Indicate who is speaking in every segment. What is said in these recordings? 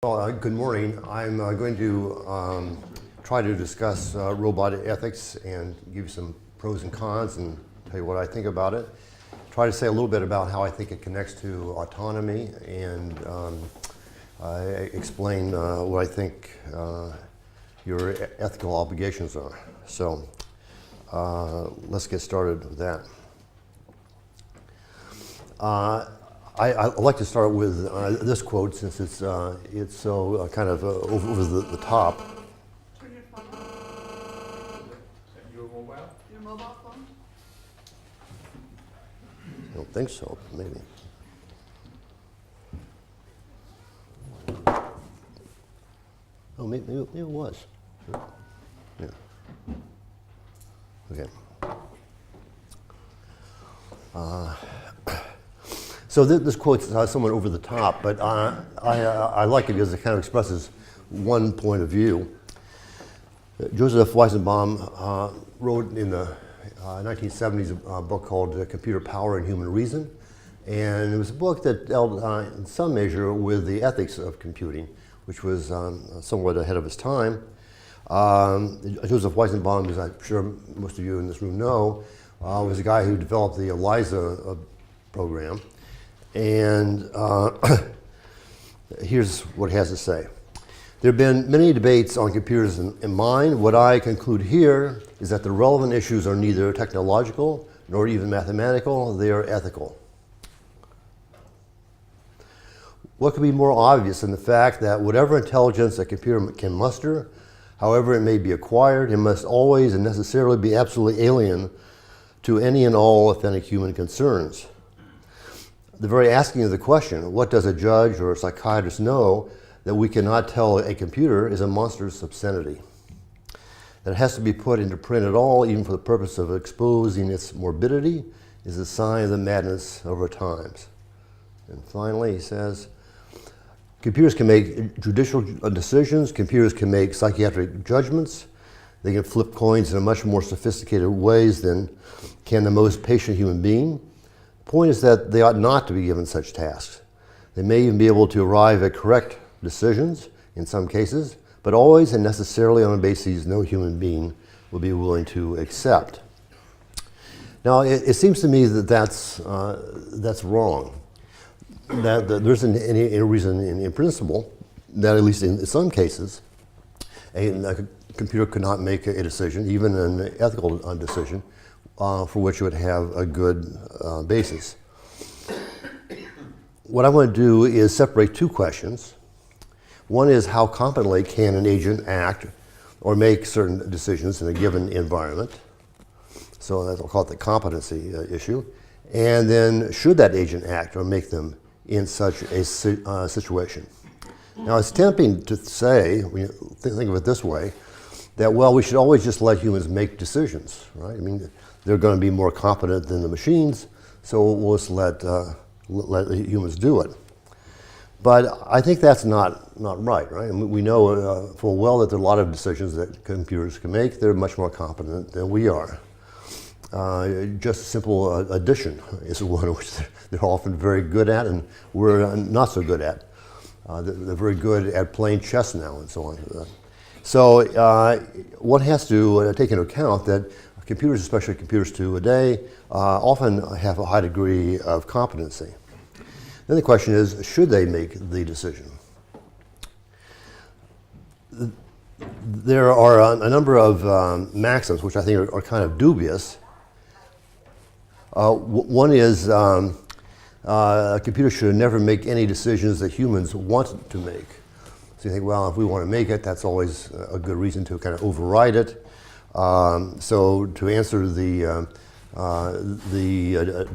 Speaker 1: Well, good morning. I'm going to try to discuss robotic ethics and give you some pros and cons and tell you what I think about it. Try to say a little bit about how I think it connects to autonomy and explain what I think your ethical obligations are. So let's get started with that. I'd like to start with this quote since it's so kind of over the top.
Speaker 2: Turn your phone on. Is that your mobile? Your mobile phone?
Speaker 1: I don't think so, maybe. Oh, maybe it was. Yeah. Okay. So this quote's somewhat over the top, but I like it because it kind of expresses one point of view. Joseph Weizenbaum wrote in the 1970s a book called Computer Power and Human Reason, and it was a book that dealt in some measure with the ethics of computing, which was somewhat ahead of its time. Joseph Weizenbaum, as I'm sure most of you in this room know, was a guy who developed the ELIZA program. And here's what he has to say. There have been many debates on computers in mind. What I conclude here is that the relevant issues are neither technological nor even mathematical, they are ethical. What could be more obvious than the fact that whatever intelligence a computer can muster, however it may be acquired, it must always and necessarily be absolutely alien to any and all authentic human concerns. The very asking of the question, what does a judge or a psychiatrist know that we cannot tell a computer, is a monstrous obscenity. That it has to be put into print at all, even for the purpose of exposing its morbidity, is a sign of the madness of our times. And finally, he says, computers can make judicial decisions, computers can make psychiatric judgments, they can flip coins in a much more sophisticated ways than can the most patient human being. The point is that they ought not to be given such tasks. They may even be able to arrive at correct decisions in some cases, but always and necessarily on a basis no human being will be willing to accept. Now, it seems to me that that's wrong. That there isn't any reason in principle that, at least in some cases, a computer could not make a decision, even an ethical decision, for which it would have a good basis. What I want to do is separate two questions. One is how competently can an agent act or make certain decisions in a given environment. So that's, I'll call it the competency issue. And then should that agent act or make them in such a situation? Now it's tempting to say, when you think of it this way, that, well, we should always just let humans make decisions, right? I mean, they're going to be more competent than the machines, so we'll just let humans do it. But I think that's not right, right? I mean, we know full well that there are a lot of decisions that computers can make. They're much more competent than we are. Just simple addition is one which they're often very good at, and we're not so good at. They're very good at playing chess now and so on. So one has to take into account that computers, especially computers today, often have a high degree of competency. Then the question is, should they make the decision? There are a number of maxims which I think are kind of dubious. One is a computer should never make any decisions that humans want to make. So you think, well, if we want to make it, that's always a good reason to kind of override it. So to answer the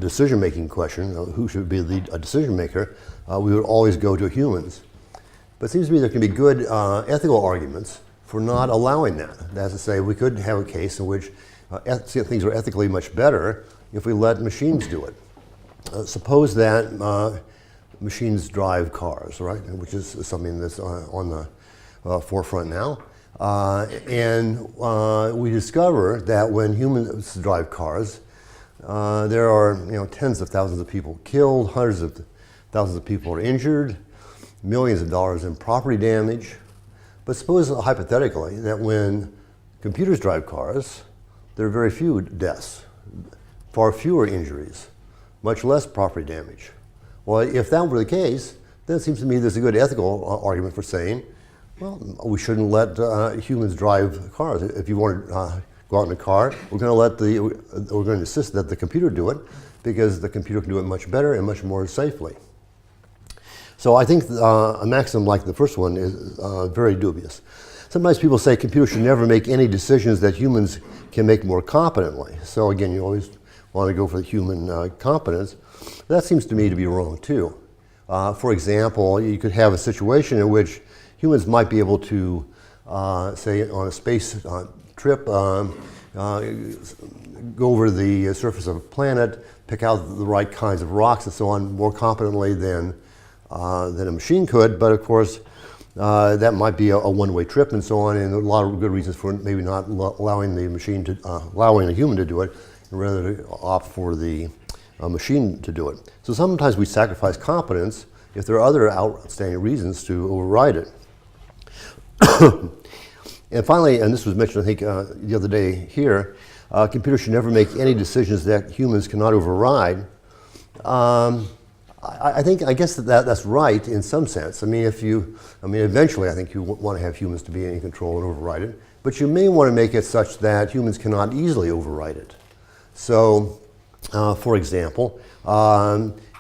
Speaker 1: decision-making question, who should be a decision maker, we would always go to humans. But it seems to me there can be good ethical arguments for not allowing that. That is to say, we could have a case in which things are ethically much better if we let machines do it. Suppose that machines drive cars, right? Which is something that's on the forefront now. And we discover that when humans drive cars, there are tens of thousands of people killed, hundreds of thousands of people are injured. millions of dollars in property damage. But suppose hypothetically that when computers drive cars, there are very few deaths, far fewer injuries, much less property damage. Well, if that were the case, then it seems to me there's a good ethical argument for saying, well, we shouldn't let humans drive cars. If you want to go out in a car, we're going to insist that the computer do it, because the computer can do it much better and much more safely. So I think a maxim like the first one is very dubious. Sometimes people say computers should never make any decisions that humans can make more competently. So again, you always want to go for the human competence. That seems to me to be wrong too. For example, you could have a situation in which humans might be able to, say on a space trip, go over the surface of a planet, pick out the right kinds of rocks and so on more competently than a machine could. But of course, that might be a one-way trip and so on, and a lot of good reasons for maybe not allowing the machine to, allowing a human to do it, and rather to opt for the machine to do it. So sometimes we sacrifice competence if there are other outstanding reasons to override it. And finally, and this was mentioned I think the other day here, computers should never make any decisions that humans cannot override. I guess that's right in some sense. I mean, eventually I think you want to have humans to be in control and override it, but you may want to make it such that humans cannot easily override it. So, for example,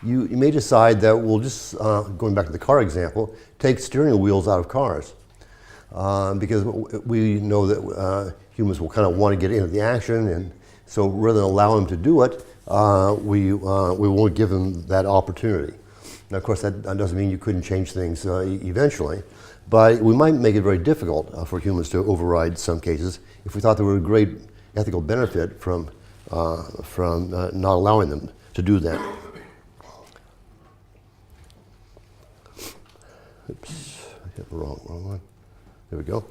Speaker 1: you may decide that we'll just, going back to the car example, take steering wheels out of cars. Because we know that humans will kind of want to get into the action, and so rather than allow them to do it, we won't give them that opportunity. Now, of course, that doesn't mean you couldn't change things eventually, but we might make it very difficult for humans to override some cases if we thought there were a great ethical benefit from not allowing them to do that. Oops, I hit the wrong one. There we go.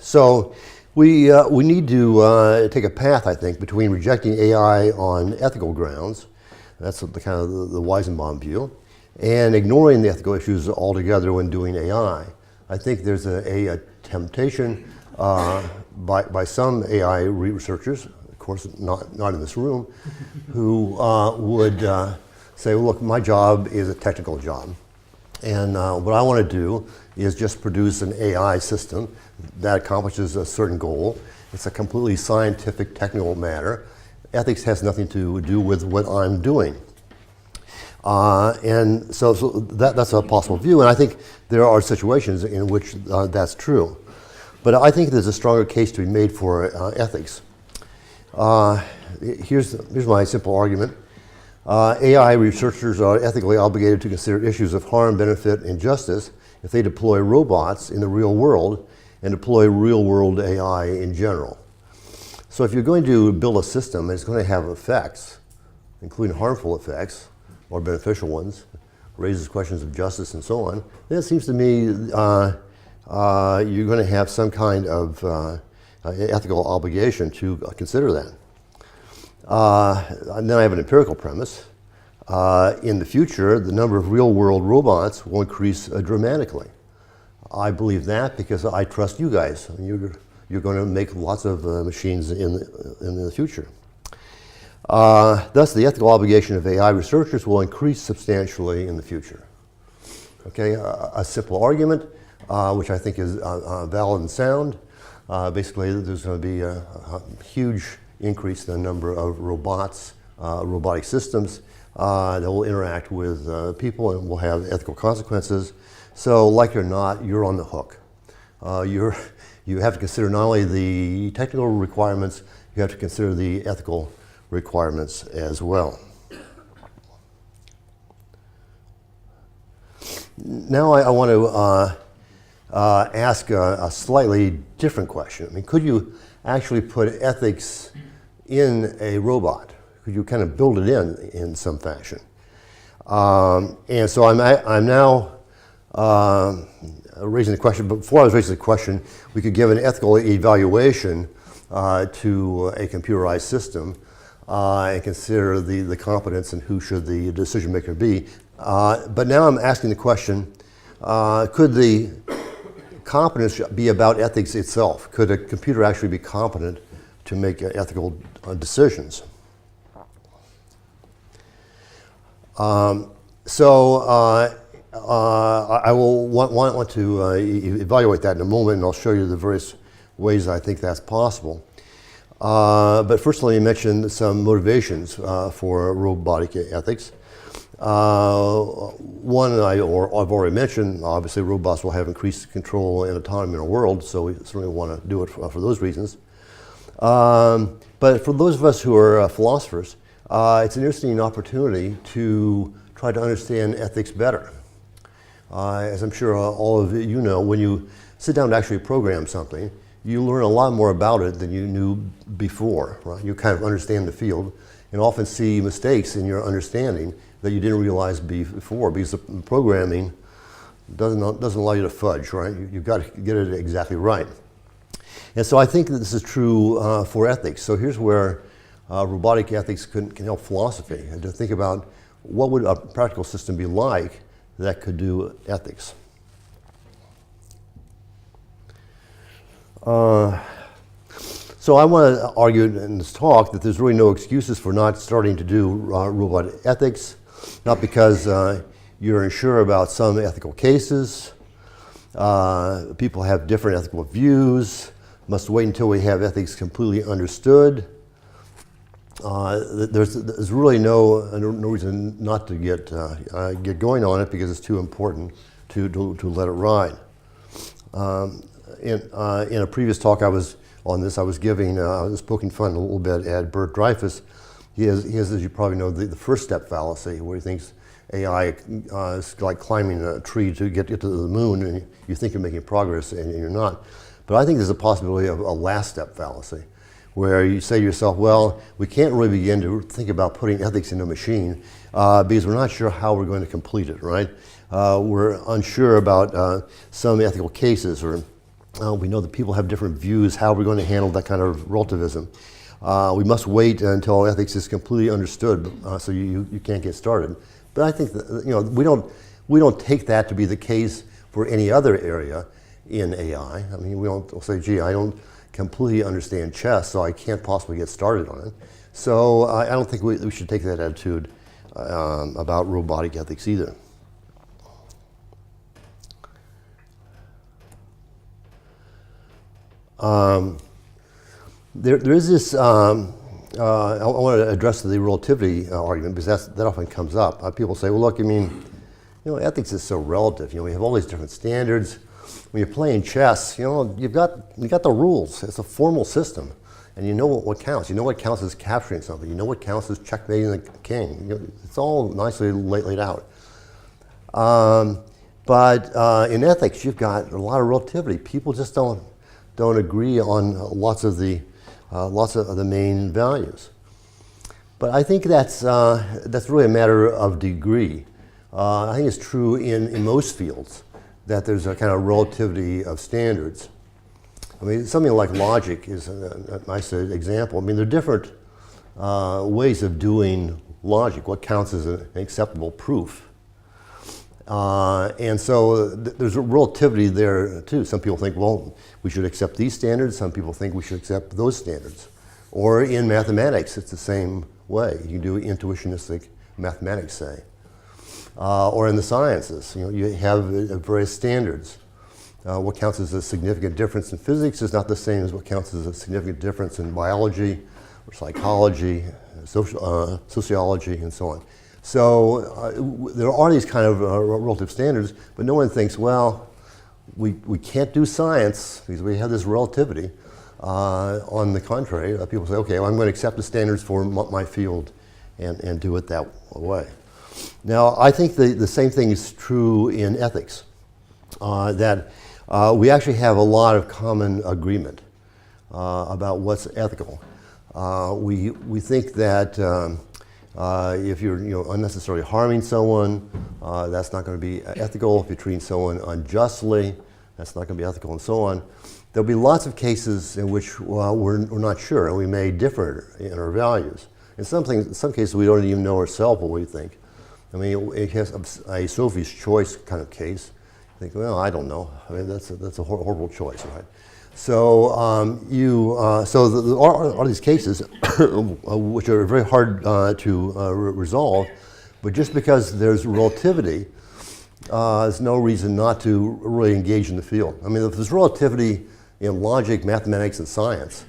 Speaker 1: So we need to take a path, I think, between rejecting AI on ethical grounds, that's the kind of the Weizenbaum view, and ignoring the ethical issues altogether when doing AI. I think there's a temptation by some AI researchers, of course not in this room, who would say, well, look, my job is a technical job. And what I want to do is just produce an AI system that accomplishes a certain goal. It's a completely scientific, technical matter. Ethics has nothing to do with what I'm doing. And so that's a possible view, and I think there are situations in which that's true. But I think there's a stronger case to be made for ethics. Here's my simple argument. AI researchers are ethically obligated to consider issues of harm, benefit, and justice if they deploy robots in the real world and deploy real-world AI in general. So if you're going to build a system that's going to have effects, including harmful effects or beneficial ones, raises questions of justice and so on, then it seems to me you're going to have some kind of ethical obligation to consider that. And then I have an empirical premise. In the future, the number of real-world robots will increase dramatically. I believe that because I trust you guys. You're going to make lots of machines in the future. Thus, the ethical obligation of AI researchers will increase substantially in the future. Okay, a simple argument, which I think is valid and sound. Basically, there's going to be a huge increase in the number of robots, robotic systems that will interact with people and will have ethical consequences. So, like it or not, you're on the hook. You have to consider not only the technical requirements, you have to consider the ethical requirements as well. Now I want to ask a slightly different question. I mean, could you actually put ethics in a robot? Could you kind of build it in some fashion? And so I'm now raising the question, but before I was raising the question, we could give an ethical evaluation to a computerized system and consider the competence and who should the decision maker be. But now I'm asking the question, could the competence be about ethics itself? Could a computer actually be competent to make ethical decisions? I will want to evaluate that in a moment, and I'll show you the various ways I think that's possible. But first let me mention some motivations for robotic ethics. One I've already mentioned, obviously robots will have increased control and autonomy in our world, so we certainly want to do it for those reasons. But for those of us who are philosophers, it's an interesting opportunity to try to understand ethics better. As I'm sure all of you know, when you sit down to actually program something, you learn a lot more about it than you knew before, right? You kind of understand the field and often see mistakes in your understanding that you didn't realize before, because the programming doesn't allow you to fudge, right? You've got to get it exactly right. And so I think that this is true for ethics. So here's where robotic ethics can help philosophy, and to think about what would a practical system be like that could do ethics. So I want to argue in this talk that there's really no excuses for not starting to do robot ethics, not because you're unsure about some ethical cases, people have different ethical views, must wait until we have ethics completely understood. There's really no reason not to get going on it, because it's too important to let it ride. In a previous talk I was giving, I was poking fun a little bit at Bert Dreyfus. He has, as you probably know, the first step fallacy, where he thinks AI is like climbing a tree to get to the moon, and you think you're making progress and you're not. But I think there's a possibility of a last step fallacy, where you say to yourself, well, we can't really begin to think about putting ethics into a machine because we're not sure how we're going to complete it, right? We're unsure about some ethical cases, or we know that people have different views, how we're going to handle that kind of relativism. We must wait until ethics is completely understood, so you can't get started. But I think that, we don't take that to be the case for any other area in AI. I mean, we'll say, gee, I don't completely understand chess, so I can't possibly get started on it. So I don't think we should take that attitude about robotic ethics either. There is this, I want to address the relativity argument, because that often comes up. People say, well, look, I mean, ethics is so relative. We have all these different standards. When you're playing chess, you've got the rules. It's a formal system, and you know what counts. You know what counts as capturing something. You know what counts as checkmating the king. It's all nicely laid out. But in ethics, you've got a lot of relativity. People just don't agree on lots of the main values. But I think that's really a matter of degree. I think it's true in most fields that there's a kind of relativity of standards. I mean, something like logic is a nice example. I mean, there are different ways of doing logic. What counts as an acceptable proof? And so there's a relativity there too. Some people think, well, we should accept these standards. Some people think we should accept those standards. Or in mathematics, it's the same way. You can do intuitionistic mathematics, say. Or in the sciences, you have various standards. What counts as a significant difference in physics is not the same as what counts as a significant difference in biology, or psychology, sociology, and so on. So there are these kind of relative standards, but no one thinks, well, we can't do science because we have this relativity. On the contrary, people say, okay, well, I'm going to accept the standards for my field and do it that way. Now, I think the same thing is true in ethics, that we actually have a lot of common agreement about what's ethical. We think that if you're unnecessarily harming someone, that's not going to be ethical. If you're treating someone unjustly, that's not going to be ethical, and so on. There'll be lots of cases in which we're not sure, and we may differ in our values. In some cases, we don't even know ourselves what we think. I mean, it has a Sophie's choice kind of case. You think, well, I don't know. I mean, that's a horrible choice, right? So all these cases, which are very hard to resolve, but just because there's relativity, there's no reason not to really engage in the field. I mean, if there's relativity in logic, mathematics, and science,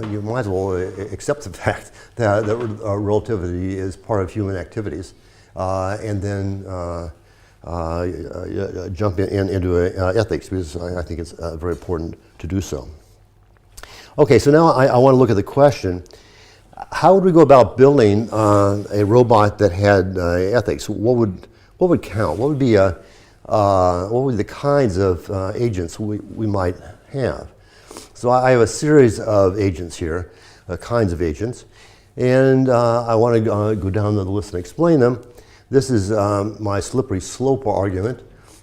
Speaker 1: you might as well accept the fact that relativity is part of human activities, and then jump into ethics, because I think it's very important to do so. Okay, so now I want to look at the question: how would we go about building a robot that had ethics? What would count? What would be the kinds of agents we might have? So I have a series of agents here, kinds of agents, and I want to go down the list and explain them. This is my slippery slope argument.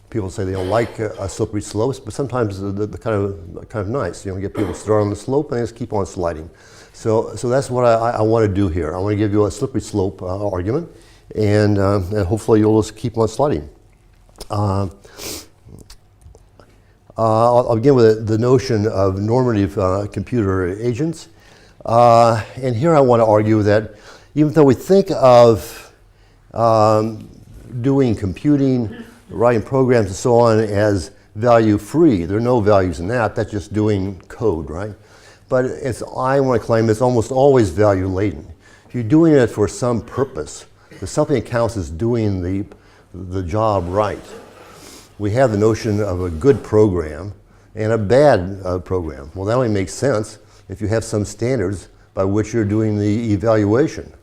Speaker 1: People say they don't like slippery slopes, but sometimes they're kind of nice. You know, get people to start on the slope and they just keep on sliding. So that's what I want to do here. I want to give you a slippery slope argument, and hopefully you'll just keep on sliding. I'll begin with the notion of normative computer agents. And here I want to argue that even though we think of doing computing, writing programs and so on as value free, there are no values in that, that's just doing code, right? But I want to claim it's almost always value laden. If you're doing it for some purpose, there's something that counts as doing the job right. We have the notion of a good program and a bad program. Well, that only makes sense if you have some standards by which you're doing the evaluation.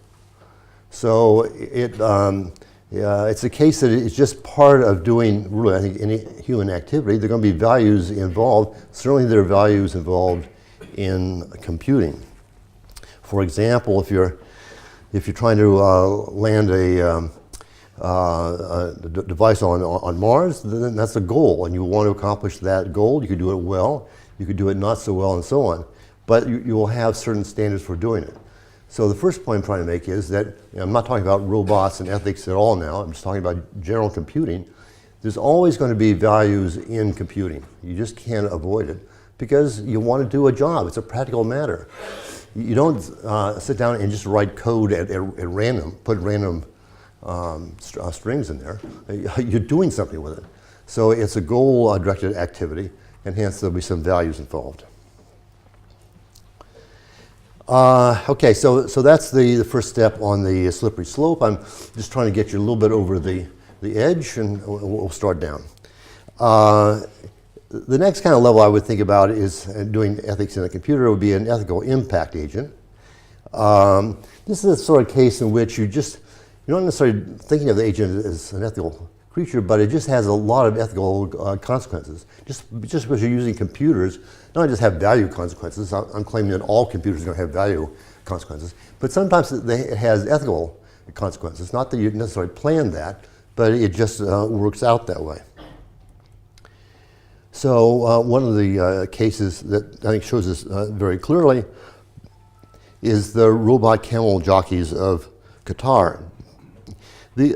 Speaker 1: So it's a case that it's just part of doing, really, I think, any human activity. There are going to be values involved. Certainly there are values involved in computing. For example, if you're trying to land a device on Mars, then that's a goal, and you want to accomplish that goal. You could do it well, you could do it not so well, and so on. But you will have certain standards for doing it. So the first point I'm trying to make is that, I'm not talking about robots and ethics at all now, I'm just talking about general computing. There's always going to be values in computing. You just can't avoid it because you want to do a job. It's a practical matter. You don't sit down and just write code at random, put random strings in there. You're doing something with it. So it's a goal-directed activity, and hence there'll be some values involved. Okay, so that's the first step on the slippery slope. I'm just trying to get you a little bit over the edge, and we'll start down. The next kind of level I would think about is doing ethics in a computer would be an ethical impact agent. This is a sort of case in which you're not necessarily thinking of the agent as an ethical creature, but it just has a lot of ethical consequences. Just because you're using computers, not only just have value consequences, I'm claiming that all computers are going to have value consequences, but sometimes it has ethical consequences. Not that you necessarily planned that, but it just works out that way. So one of the cases that I think shows this very clearly is the robot camel jockeys of Qatar.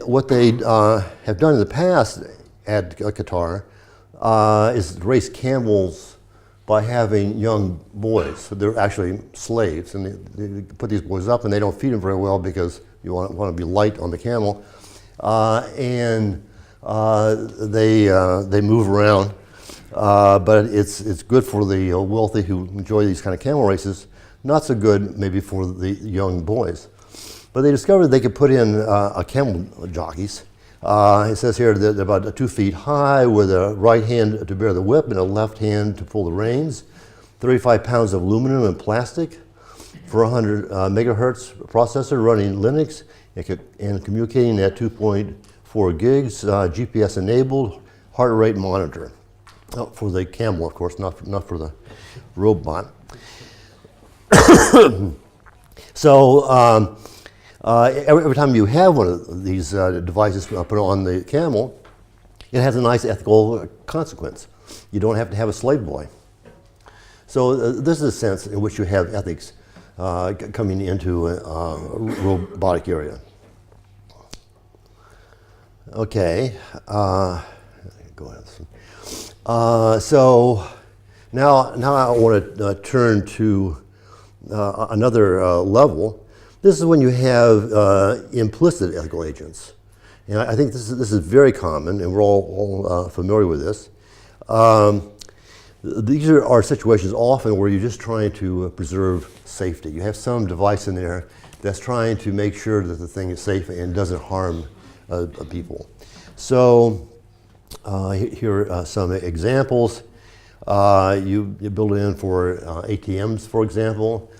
Speaker 1: What they have done in the past at Qatar is race camels by having young boys. So they're actually slaves, and they put these boys up, and they don't feed them very well because you want to be light on the camel, and they move around. But it's good for the wealthy who enjoy these kind of camel races. Not so good maybe for the young boys. But they discovered they could put in camel jockeys. It says here that they're about 2 feet high with a right hand to bear the whip and a left hand to pull the reins. 35 pounds of aluminum and plastic, 400 megahertz processor running Linux and communicating at 2.4 gigs, GPS enabled, heart rate monitor. For the camel, of course, not for the robot. So every time you have one of these devices put on the camel, it has a nice ethical consequence. You don't have to have a slave boy. So this is a sense in which you have ethics coming into a robotic area. Okay. Go ahead. So now I want to turn to another level. This is when you have implicit ethical agents. And I think this is very common, and we're all familiar with this. These are situations often where you're just trying to preserve safety. You have some device in there that's trying to make sure that the thing is safe and doesn't harm people. So here are some examples. You build it in for ATMs, for example,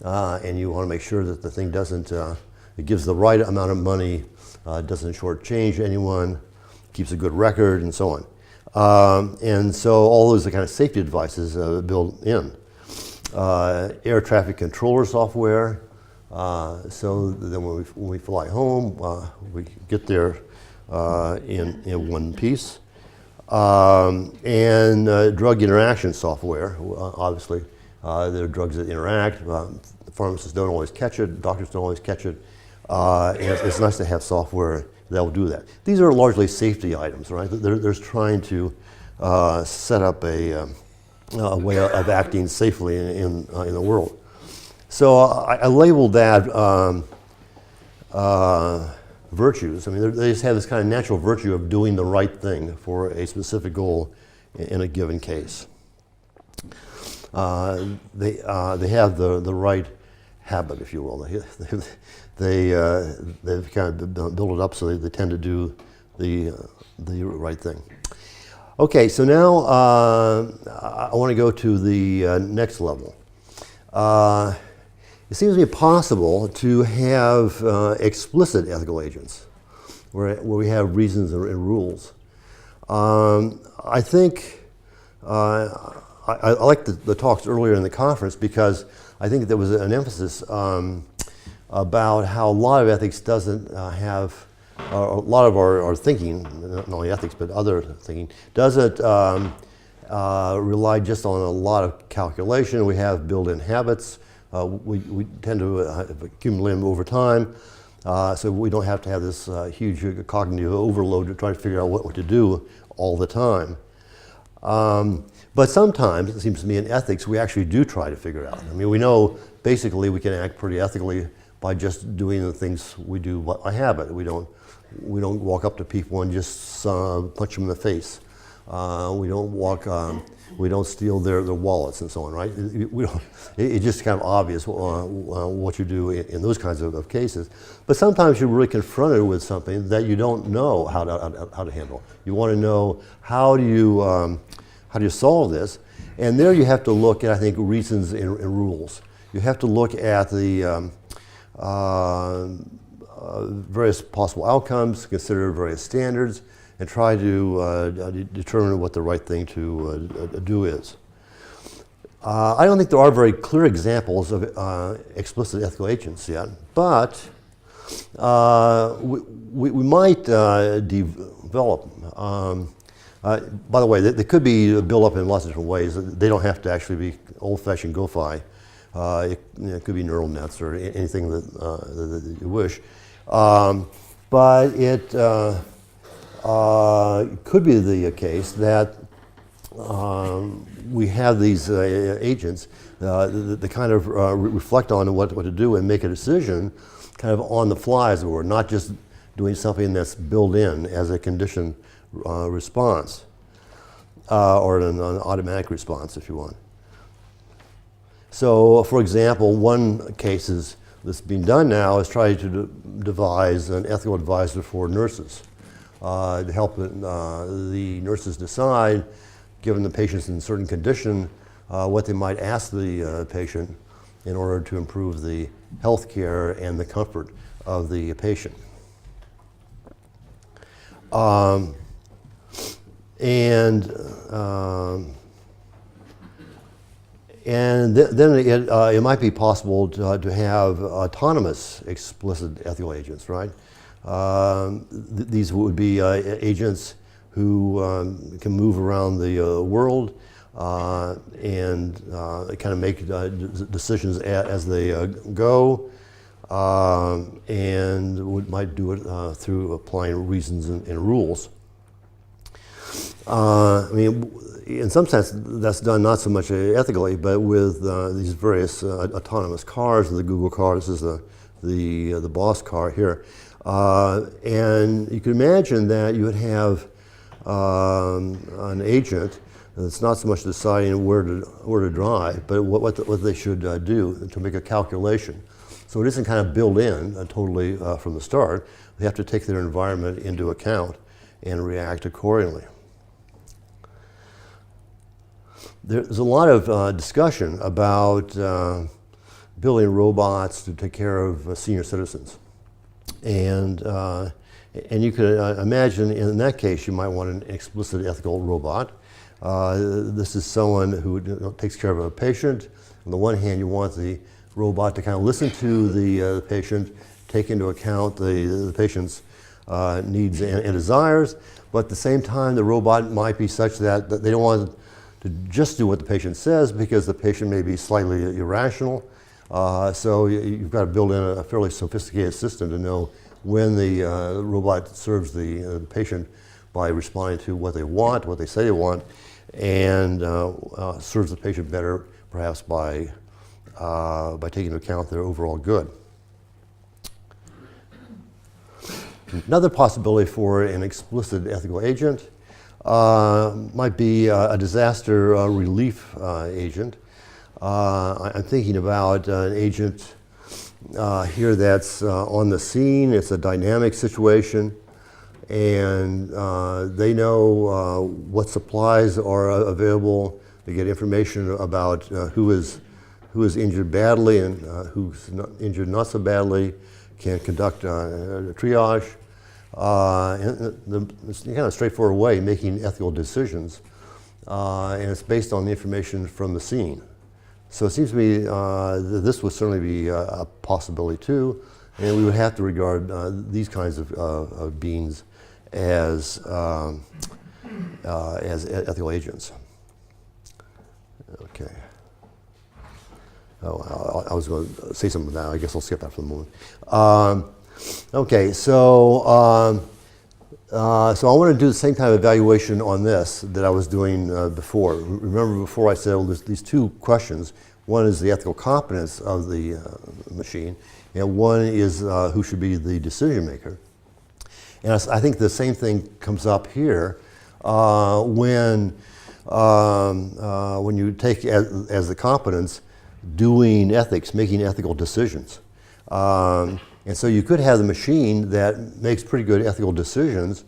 Speaker 1: and you want to make sure that the thing doesn't, it gives the right amount of money, doesn't shortchange anyone, keeps a good record, and so on. And so all those are kind of safety devices built in. Air traffic controller software, so then when we fly home, we get there in one piece. And drug interaction software, obviously there are drugs that interact, pharmacists don't always catch it, doctors don't always catch it, and it's nice to have software that will do that. These are largely safety items, right? They're trying to set up a way of acting safely in the world. So I labeled that virtues. I mean, they just have this kind of natural virtue of doing the right thing for a specific goal in a given case. They have the right habit, if you will. They've kind of built it up so they tend to do the right thing. Okay, so now I want to go to the next level. It seems to be possible to have explicit ethical agents, where we have reasons and rules. I think I liked the talks earlier in the conference because I think there was an emphasis about how a lot of ethics doesn't have, a lot of our thinking, not only ethics but other thinking, doesn't rely just on a lot of calculation. We have built-in habits. We tend to accumulate them over time, so we don't have to have this huge cognitive overload to try to figure out what to do all the time. But sometimes, it seems to me, in ethics, we actually do try to figure out. I mean, we know basically we can act pretty ethically by just doing the things we do by habit. We don't walk up to people and just punch them in the face. We don't steal their wallets and so on, right? It's just kind of obvious what you do in those kinds of cases. But sometimes you're really confronted with something that you don't know how to handle. You want to know how do you solve this, and there you have to look at, I think, reasons and rules. You have to look at the various possible outcomes, consider various standards, and try to determine what the right thing to do is. I don't think there are very clear examples of explicit ethical agents yet, but we might develop. By the way, they could be built up in lots of different ways. They don't have to actually be old-fashioned GoFi. It could be neural nets or anything that you wish. But it could be the case that we have these agents that kind of reflect on what to do and make a decision kind of on the fly, as it were, not just doing something that's built in as a conditioned response or an automatic response, if you want. So, for example, one case that's being done now is trying to devise an ethical advisor for nurses to help the nurses decide, given the patient's in a certain condition, what they might ask the patient in order to improve the health care and the comfort of the patient. And then it might be possible to have autonomous explicit ethical agents, right? These would be agents who can move around the world and kind of make decisions as they go. and might do it through applying reasons and rules. I mean, in some sense, that's done not so much ethically, but with these various autonomous cars, the Google car. This is the boss car here, and you can imagine that you would have an agent that's not so much deciding where to drive, but what they should do to make a calculation. So it isn't kind of built in totally from the start. They have to take their environment into account and react accordingly. There's a lot of discussion about building robots to take care of senior citizens. And you can imagine in that case you might want an explicit ethical robot. This is someone who takes care of a patient. On the one hand, you want the robot to kind of listen to the patient, take into account the patient's needs and desires, but at the same time the robot might be such that they don't want to just do what the patient says because the patient may be slightly irrational. So you've got to build in a fairly sophisticated system to know when the robot serves the patient by responding to what they want, what they say they want, and serves the patient better perhaps by taking into account their overall good. Another possibility for an explicit ethical agent might be a disaster relief agent. I'm thinking about an agent here that's on the scene. It's a dynamic situation, and they know what supplies are available. They get information about who is injured badly and who's injured not so badly, can conduct a triage. It's kind of a straightforward way of making ethical decisions, and it's based on the information from the scene. So it seems to me that this would certainly be a possibility too, and we would have to regard these kinds of beings as ethical agents. Okay. Oh, I was going to say something now. I guess I'll skip that for the moment. Okay, so I want to do the same kind of evaluation on this that I was doing before. Remember before I said, well, there's these two questions. One is the ethical competence of the machine, and one is who should be the decision maker. And I think the same thing comes up here when you take as the competence doing ethics, making ethical decisions. And so you could have the machine that makes pretty good ethical decisions,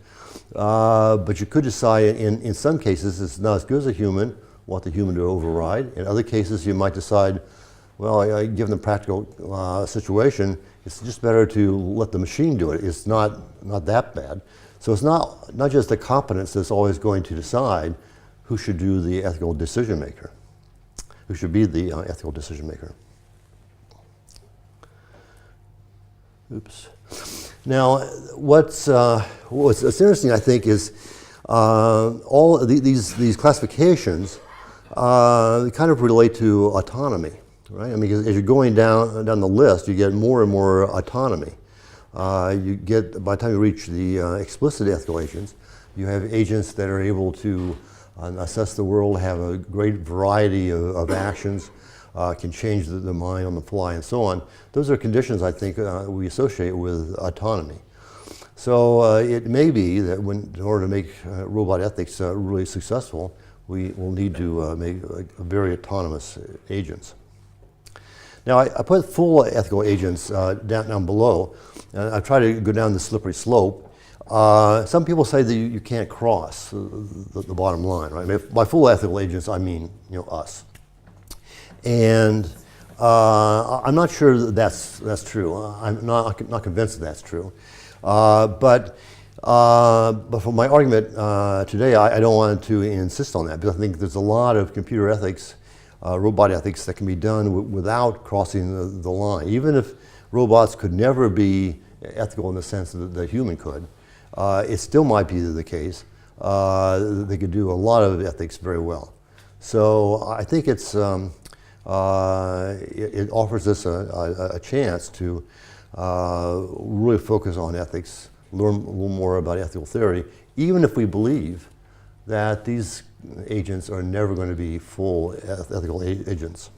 Speaker 1: but you could decide in some cases it's not as good as a human, want the human to override. In other cases you might decide, well, given the practical situation, it's just better to let the machine do it. It's not that bad. So it's not just the competence that's always going to decide who should do the ethical decision maker, who should be the ethical decision maker. Oops. Now, what's interesting, I think, is all of these classifications kind of relate to autonomy, right? I mean, as you're going down the list, you get more and more autonomy. You get, by the time you reach the explicit ethical agents, you have agents that are able to assess the world, have a great variety of actions, can change the mind on the fly, and so on. Those are conditions I think we associate with autonomy. So it may be that in order to make robot ethics really successful, we will need to make very autonomous agents. Now I put full ethical agents down below, and I try to go down the slippery slope. Some people say that you can't cross the bottom line, right? I mean, by full ethical agents, I mean us. And I'm not sure that that's true. I'm not convinced that that's true. But for my argument today, I don't want to insist on that, because I think there's a lot of computer ethics, robot ethics that can be done without crossing the line. Even if robots could never be ethical in the sense that the human could, it still might be the case. They could do a lot of ethics very well. So I think it offers us a chance to really focus on ethics, learn a little more about ethical theory, even if we believe that these agents are never going to be full ethical agents.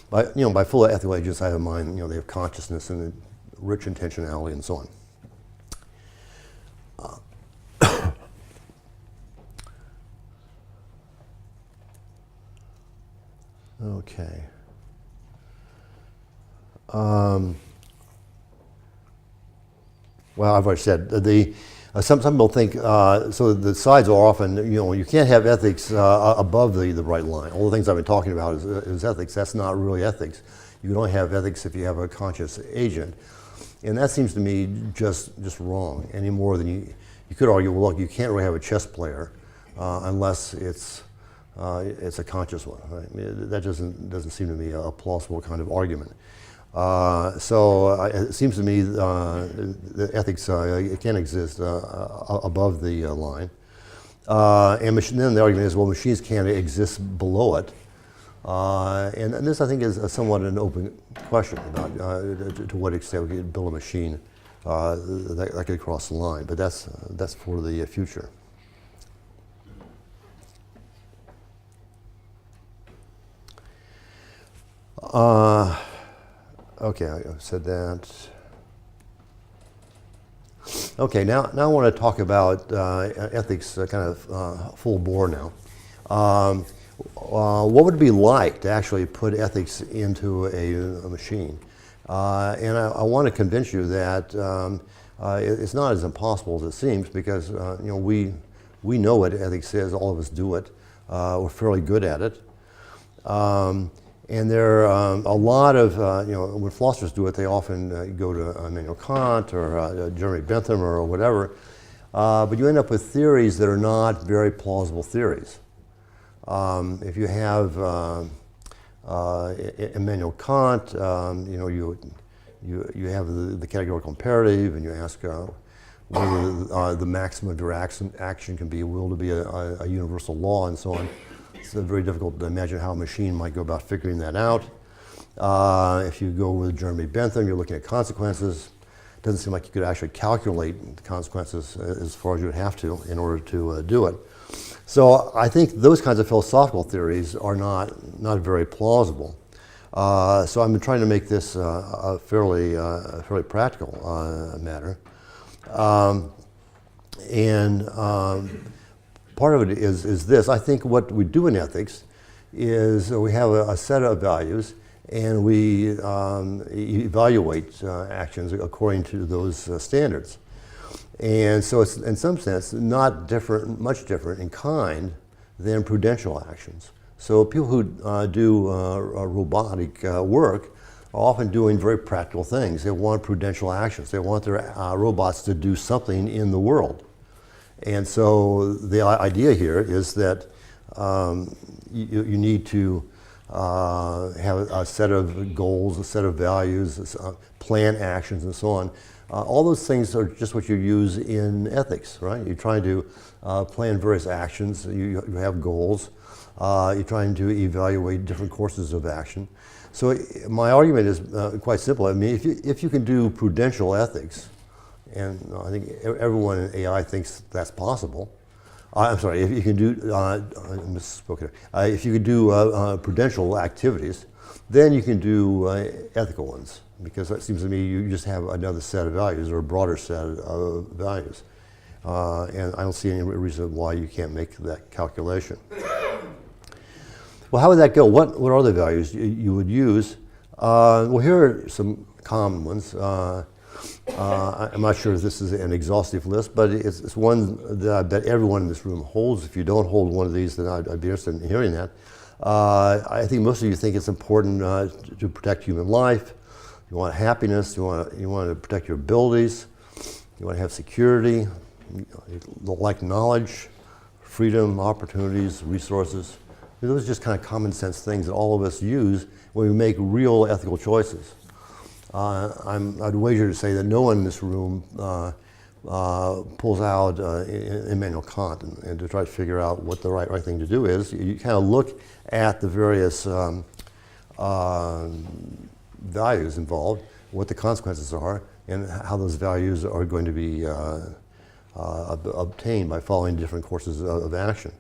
Speaker 1: By full ethical agents, I have in mind, they have consciousness and rich intentionality and so on. Okay. Well, I've already said some people think so. The sides are often you can't have ethics above the right line. All the things I've been talking about is ethics. That's not really ethics. You can only have ethics if you have a conscious agent, and that seems to me just wrong. Any more than you could argue. Well, look, you can't really have a chess player unless it's a conscious one. Right? I mean, that doesn't seem to me a plausible kind of argument. So it seems to me that ethics can exist above the line. And then the argument is, well, machines can't exist below it. And this, I think, is somewhat an open question about to what extent we could build a machine that could cross the line. But that's for the future. Okay, I've said that. Okay, now I want to talk about ethics kind of full bore now. What would it be like to actually put ethics into a machine? And I want to convince you that it's not as impossible as it seems, because we know what ethics is. All of us do it. We're fairly good at it. And there are a lot of, when philosophers do it, they often go to Immanuel Kant or Jeremy Bentham or whatever, but you end up with theories that are not very plausible theories. If you have Immanuel Kant, you have the categorical imperative, and you ask whether the maximum direct action can be willed to be a universal law and so on. It's very difficult to imagine how a machine might go about figuring that out. If you go with Jeremy Bentham, you're looking at consequences. It doesn't seem like you could actually calculate the consequences as far as you would have to in order to do it. So I think those kinds of philosophical theories are not very plausible. So I've been trying to make this a fairly practical matter. Part of it is this. I think what we do in ethics is we have a set of values, and we evaluate actions according to those standards. And so it's, in some sense, not much different in kind than prudential actions. So people who do robotic work are often doing very practical things. They want prudential actions. They want their robots to do something in the world. And so the idea here is that you need to have a set of goals, a set of values, plan actions, and so on. All those things are just what you use in ethics, right? You're trying to plan various actions. You have goals. You're trying to evaluate different courses of action. So my argument is quite simple. I mean, if you can do prudential ethics, and I think everyone in AI thinks that's possible. I'm sorry, if you can do, I misspoke here. If you can do prudential activities, then you can do ethical ones, because it seems to me you just have another set of values, or a broader set of values. And I don't see any reason why you can't make that calculation. Well, how would that go? What are the values you would use? Well, here are some common ones. I'm not sure if this is an exhaustive list, but it's one that I bet everyone in this room holds. If you don't hold one of these, then I'd be interested in hearing that. I think most of you think it's important to protect human life. You want happiness. You want to protect your abilities. You want to have security. You like knowledge, freedom, opportunities, resources. Those are just kind of common sense things that all of us use when we make real ethical choices. I'd wager to say that no one in this room pulls out Immanuel Kant and to try to figure out what the right thing to do is. You kind of look at the various values involved. what the consequences are and how those values are going to be obtained by following different courses of action.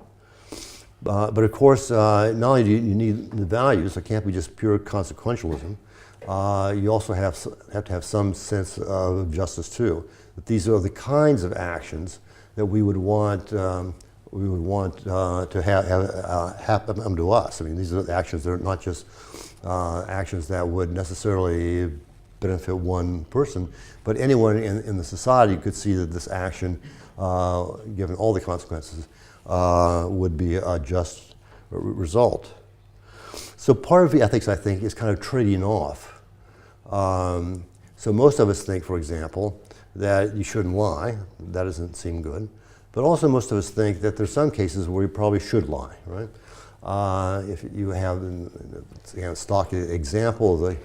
Speaker 1: But of course, not only do you need the values, it can't be just pure consequentialism. You also have to have some sense of justice too. That these are the kinds of actions that we would want to have happen to us. I mean, these are the actions that are not just actions that would necessarily benefit one person, but anyone in the society could see that this action, given all the consequences, would be a just result. So part of the ethics, I think, is kind of trading off. So most of us think, for example, that you shouldn't lie. That doesn't seem good. But also most of us think that there's some cases where you probably should lie, right? If you have a stock example of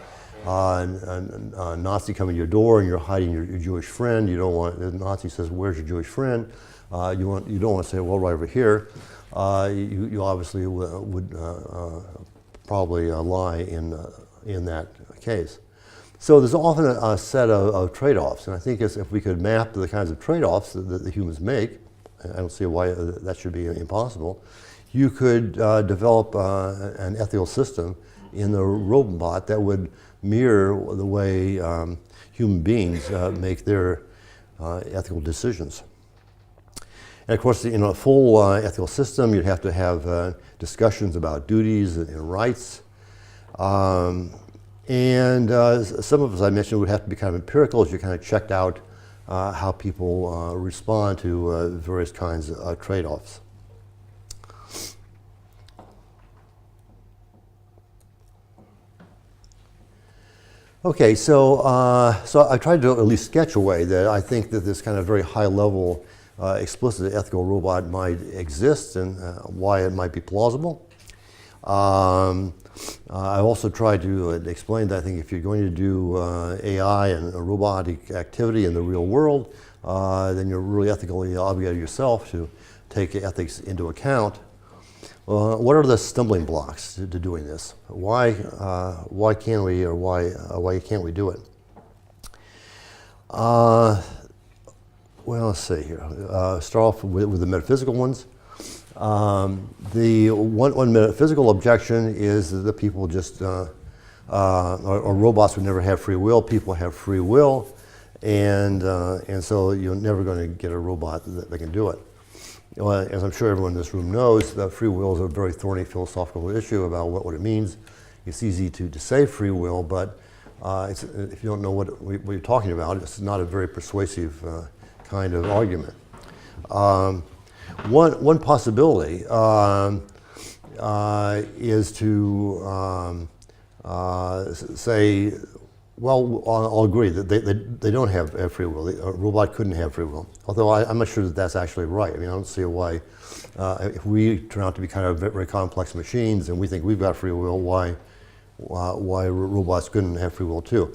Speaker 1: a Nazi coming to your door and you're hiding your Jewish friend, you don't want, the Nazi says, "Where's your Jewish friend?" You don't want to say, "Well, right over here." You obviously would probably lie in that case. So there's often a set of trade-offs, and I think if we could map the kinds of trade-offs that the humans make, I don't see why that should be impossible, you could develop an ethical system in the robot that would mirror the way human beings make their ethical decisions. And of course, in a full ethical system, you'd have to have discussions about duties and rights. And some of, as I mentioned, would have to be kind of empirical as you kind of checked out how people respond to various kinds of trade-offs. Okay, so I tried to at least sketch a way that I think that this kind of very high-level explicit ethical robot might exist and why it might be plausible. I also tried to explain that I think if you're going to do AI and a robotic activity in the real world, then you're really ethically obligated yourself to take ethics into account. What are the stumbling blocks to doing this? Why can we, or why can't we do it? Well, let's see here. Start off with the metaphysical ones. The one metaphysical objection is that the people just, or robots would never have free will. People have free will, and so you're never going to get a robot that can do it. Well, as I'm sure everyone in this room knows, free will is a very thorny philosophical issue about what it means. It's easy to say free will, but if you don't know what you're talking about, it's not a very persuasive kind of argument. One possibility is to say, well, I'll agree that they don't have free will. A robot couldn't have free will. Although I'm not sure that that's actually right. I mean, I don't see why, if we turn out to be kind of very complex machines and we think we've got free will, why robots couldn't have free will too.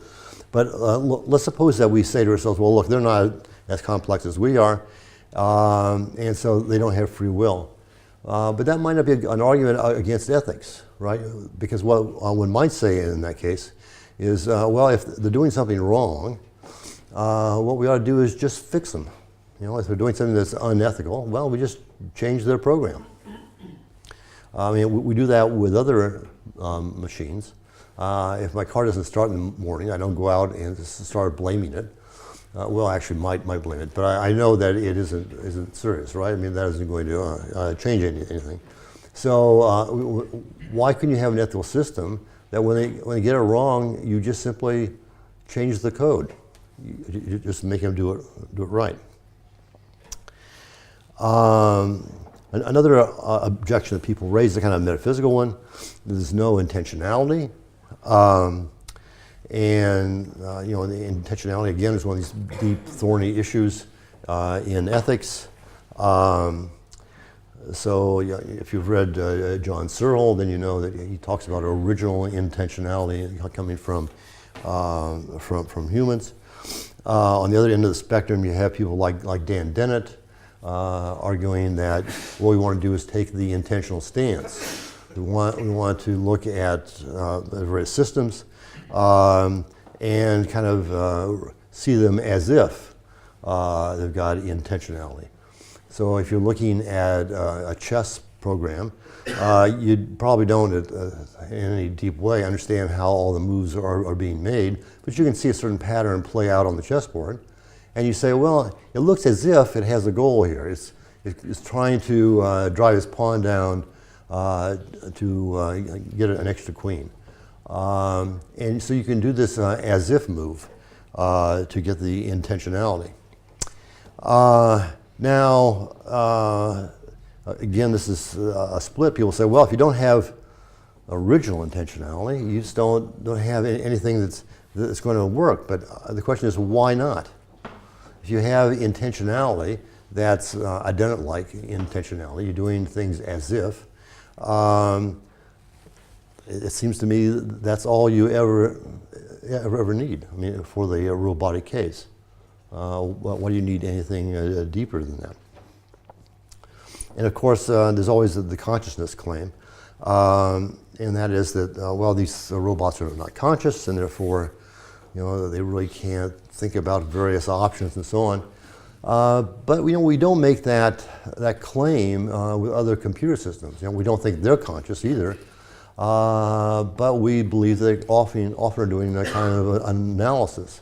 Speaker 1: But let's suppose that we say to ourselves, well, look, they're not as complex as we are, and so they don't have free will. But that might not be an argument against ethics, right? Because what one might say in that case is, well, if they're doing something wrong, what we ought to do is just fix them. You know, if they're doing something that's unethical, well, we just change their program. I mean, we do that with other machines. If my car doesn't start in the morning, I don't go out and start blaming it. Well, actually, might blame it, but I know that it isn't serious, right? I mean, that isn't going to change anything. So, why couldn't you have an ethical system that when they get it wrong, you just simply change the code? You just make them do it right. Another objection that people raise, the kind of metaphysical one, there's no intentionality. You know, the intentionality, again, is one of these deep, thorny issues in ethics. So if you've read John Searle, then you know that he talks about original intentionality coming from humans. On the other end of the spectrum, you have people like Dan Dennett arguing that what we want to do is take the intentional stance. We want to look at various systems and kind of see them as if they've got intentionality. So if you're looking at a chess program, you probably don't, in any deep way, understand how all the moves are being made, but you can see a certain pattern play out on the chessboard, and you say, well, it looks as if it has a goal here. It's trying to drive its pawn down to get an extra queen. And so you can do this as if move to get the intentionality. Now, again, this is a split. People say, well, if you don't have original intentionality, you just don't have anything that's going to work. But the question is, why not? If you have intentionality, that's identity-like intentionality. You're doing things as if. It seems to me that's all you ever need. I mean, for the robotic case. Why do you need anything deeper than that? And of course, there's always the consciousness claim, and that is that well, these robots are not conscious, and therefore, they really can't think about various options and so on. But we don't make that claim with other computer systems. We don't think they're conscious either, but we believe they often are doing that kind of analysis.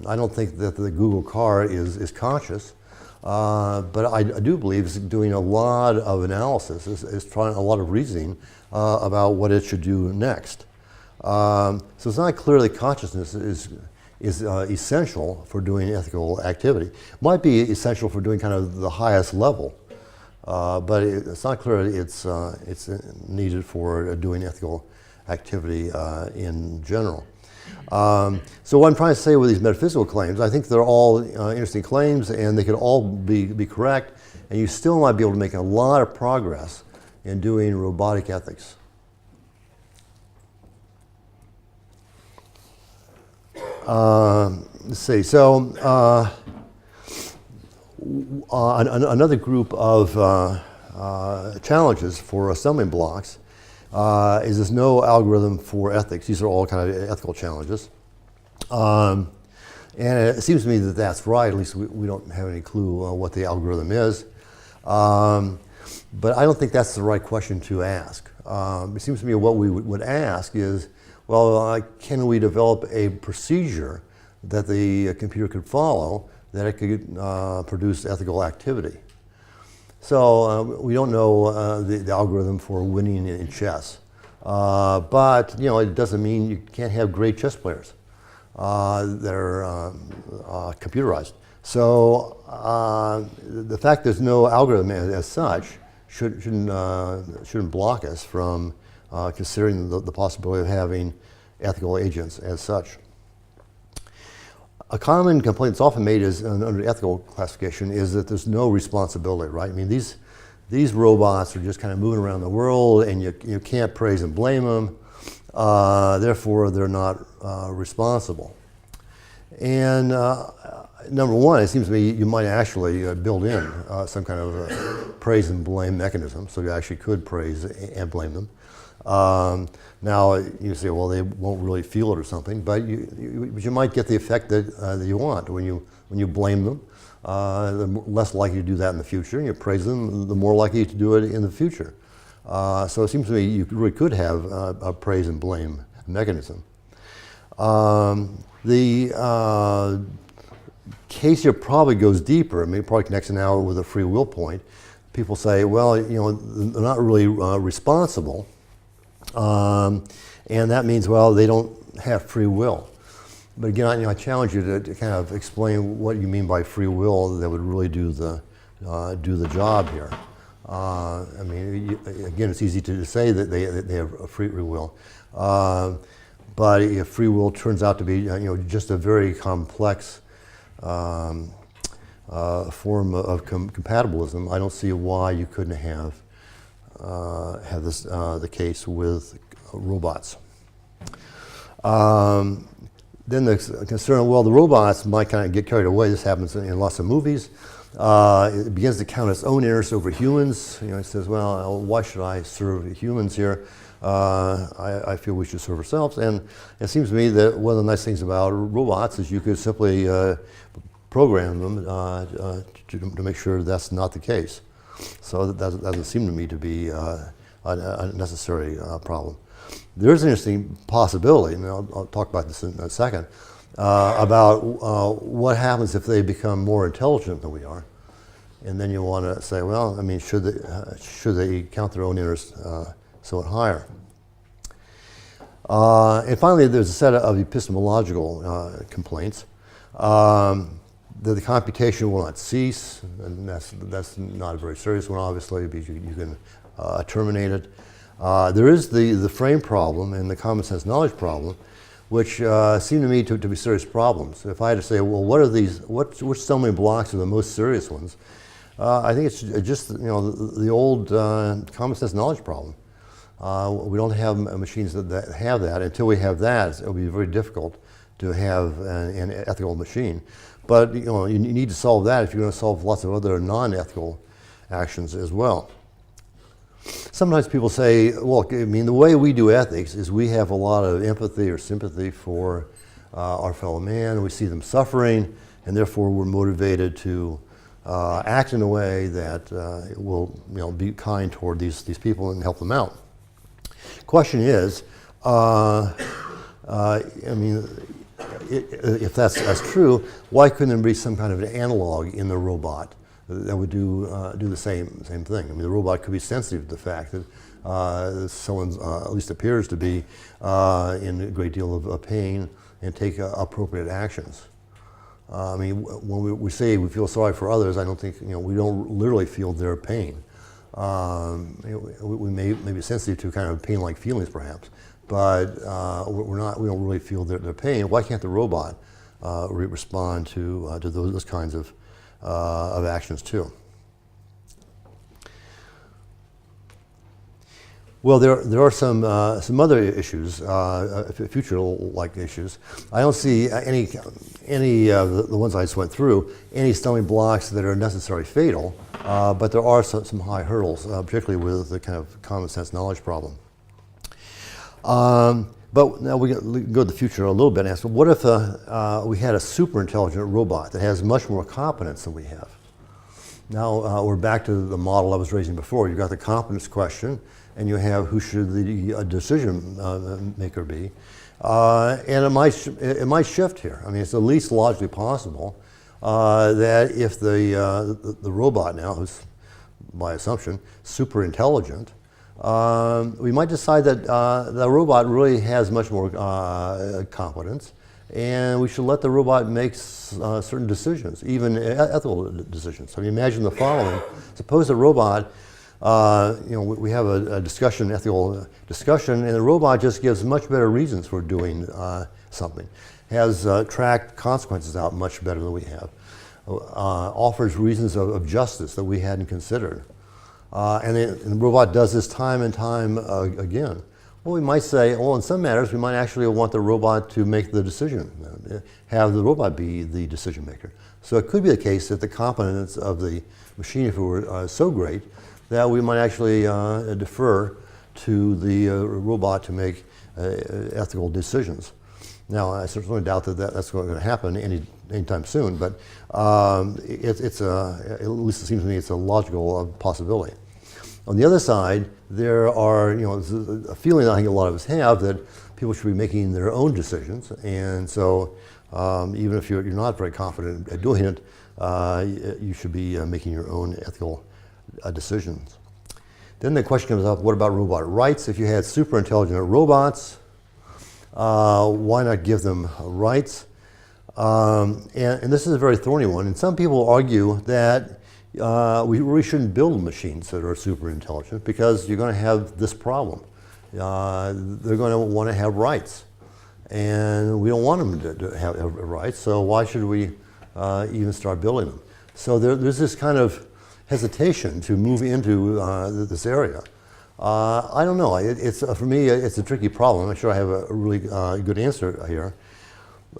Speaker 1: I don't think that the Google car is conscious, but I do believe it's doing a lot of analysis. It's trying a lot of reasoning about what it should do next. So it's not clear that consciousness is essential for doing ethical activity. It might be essential for doing kind of the highest level, but it's not clear that it's needed for doing ethical activity in general. So what I'm trying to say with these metaphysical claims, I think they're all interesting claims, and they could all be correct, and you still might be able to make a lot of progress in doing robotic ethics. Let's see. So another group of challenges for assembling blocks is there's no algorithm for ethics. These are all kind of ethical challenges. And it seems to me that that's right. At least we don't have any clue what the algorithm is. But I don't think that's the right question to ask. It seems to me what we would ask is, well, can we develop a procedure that the computer could follow that it could produce ethical activity? So we don't know the algorithm for winning in chess, but it doesn't mean you can't have great chess players. They're computerized. So the fact there's no algorithm as such shouldn't block us from considering the possibility of having ethical agents as such. A common complaint that's often made is under ethical classification is that there's no responsibility, right? I mean, these robots are just kind of moving around the world, and you can't praise and blame them. Therefore, they're not responsible. And number one, it seems to me you might actually build in some kind of praise and blame mechanism, so you actually could praise and blame them. Now you say, well, they won't really feel it or something, but you might get the effect that you want when you blame them. They're less likely to do that in the future, and you praise them, the more likely to do it in the future. So it seems to me you really could have a praise and blame mechanism. The case here probably goes deeper. I mean, it probably connects now with a free will point. People say, well, they're not really responsible. And that means, well, they don't have free will. But again, I challenge you to kind of explain what you mean by free will that would really do the job here. I mean, again, it's easy to say that they have a free will. But if free will turns out to be, just a very complex form of compatibilism, I don't see why you couldn't have this the case with robots. Then the concern, well, the robots might kind of get carried away. This happens in lots of movies. It begins to count its own interests over humans. It says, well, why should I serve humans here? I feel we should serve ourselves. And it seems to me that one of the nice things about robots is you could simply program them to make sure that's not the case. So that doesn't seem to me to be a necessary problem. There's an interesting possibility, and I'll talk about this in a second, about what happens if they become more intelligent than we are. And then you want to say, well, I mean, should they count their own interests somewhat higher? And finally, there's a set of epistemological complaints. That the computation will not cease, and that's not a very serious one, obviously, because you can terminate it. There is the frame problem and the common sense knowledge problem, which seem to me to be serious problems. If I had to say, well, what are these? Which stumbling blocks are the most serious ones? I think it's just the old common sense knowledge problem. We don't have machines that have that. Until we have that, it'll be very difficult to have an ethical machine. But you need to solve that if you're going to solve lots of other non-ethical actions as well. Sometimes people say, well, I mean, the way we do ethics is we have a lot of empathy or sympathy for our fellow man. We see them suffering, and therefore we're motivated to act in a way that will be kind toward these people and help them out. Question is, I mean, if that's true, why couldn't there be some kind of an analog in the robot that would do the same thing? I mean, the robot could be sensitive to the fact that someone at least appears to be in a great deal of pain and take appropriate actions. I mean, when we say we feel sorry for others, I don't think we don't literally feel their pain. We may be sensitive to kind of pain-like feelings, perhaps. But we don't really feel their pain. Why can't the robot respond to those kinds of actions too? Well, there are some other issues, future-like issues. I don't see any of the ones I just went through, any stumbling blocks that are necessarily fatal, but there are some high hurdles, particularly with the kind of common sense knowledge problem. But now we go to the future a little bit and ask, what if we had a super intelligent robot that has much more competence than we have? Now we're back to the model I was raising before. You've got the competence question, and you have who should the decision maker be, and it might shift here. I mean, it's at least logically possible that if the robot now, who's by assumption super intelligent, we might decide that the robot really has much more competence, and we should let the robot make certain decisions, even ethical decisions. So imagine the following: suppose the robot, we have a discussion, ethical discussion, and the robot just gives much better reasons for doing something, has tracked consequences out much better than we have, offers reasons of justice that we hadn't considered. And the robot does this time and time again. Well, we might say, well, in some matters, we might actually want the robot to make the decision, have the robot be the decision maker. So it could be the case that the competence of the machine, if it were so great, that we might actually defer to the robot to make ethical decisions. Now, I certainly doubt that that's going to happen anytime soon, but at least it seems to me it's a logical possibility. On the other side, there are, a feeling I think a lot of us have that people should be making their own decisions, and so even if you're not very confident at doing it, you should be making your own ethical decisions. Then the question comes up: what about robot rights? If you had super intelligent robots, why not give them rights? And this is a very thorny one. And some people argue that we really shouldn't build machines that are super intelligent because you're going to have this problem. They're going to want to have rights. And we don't want them to have rights, so why should we even start building them? So there's this kind of hesitation to move into this area. I don't know. For me, it's a tricky problem. I'm not sure I have a really good answer here.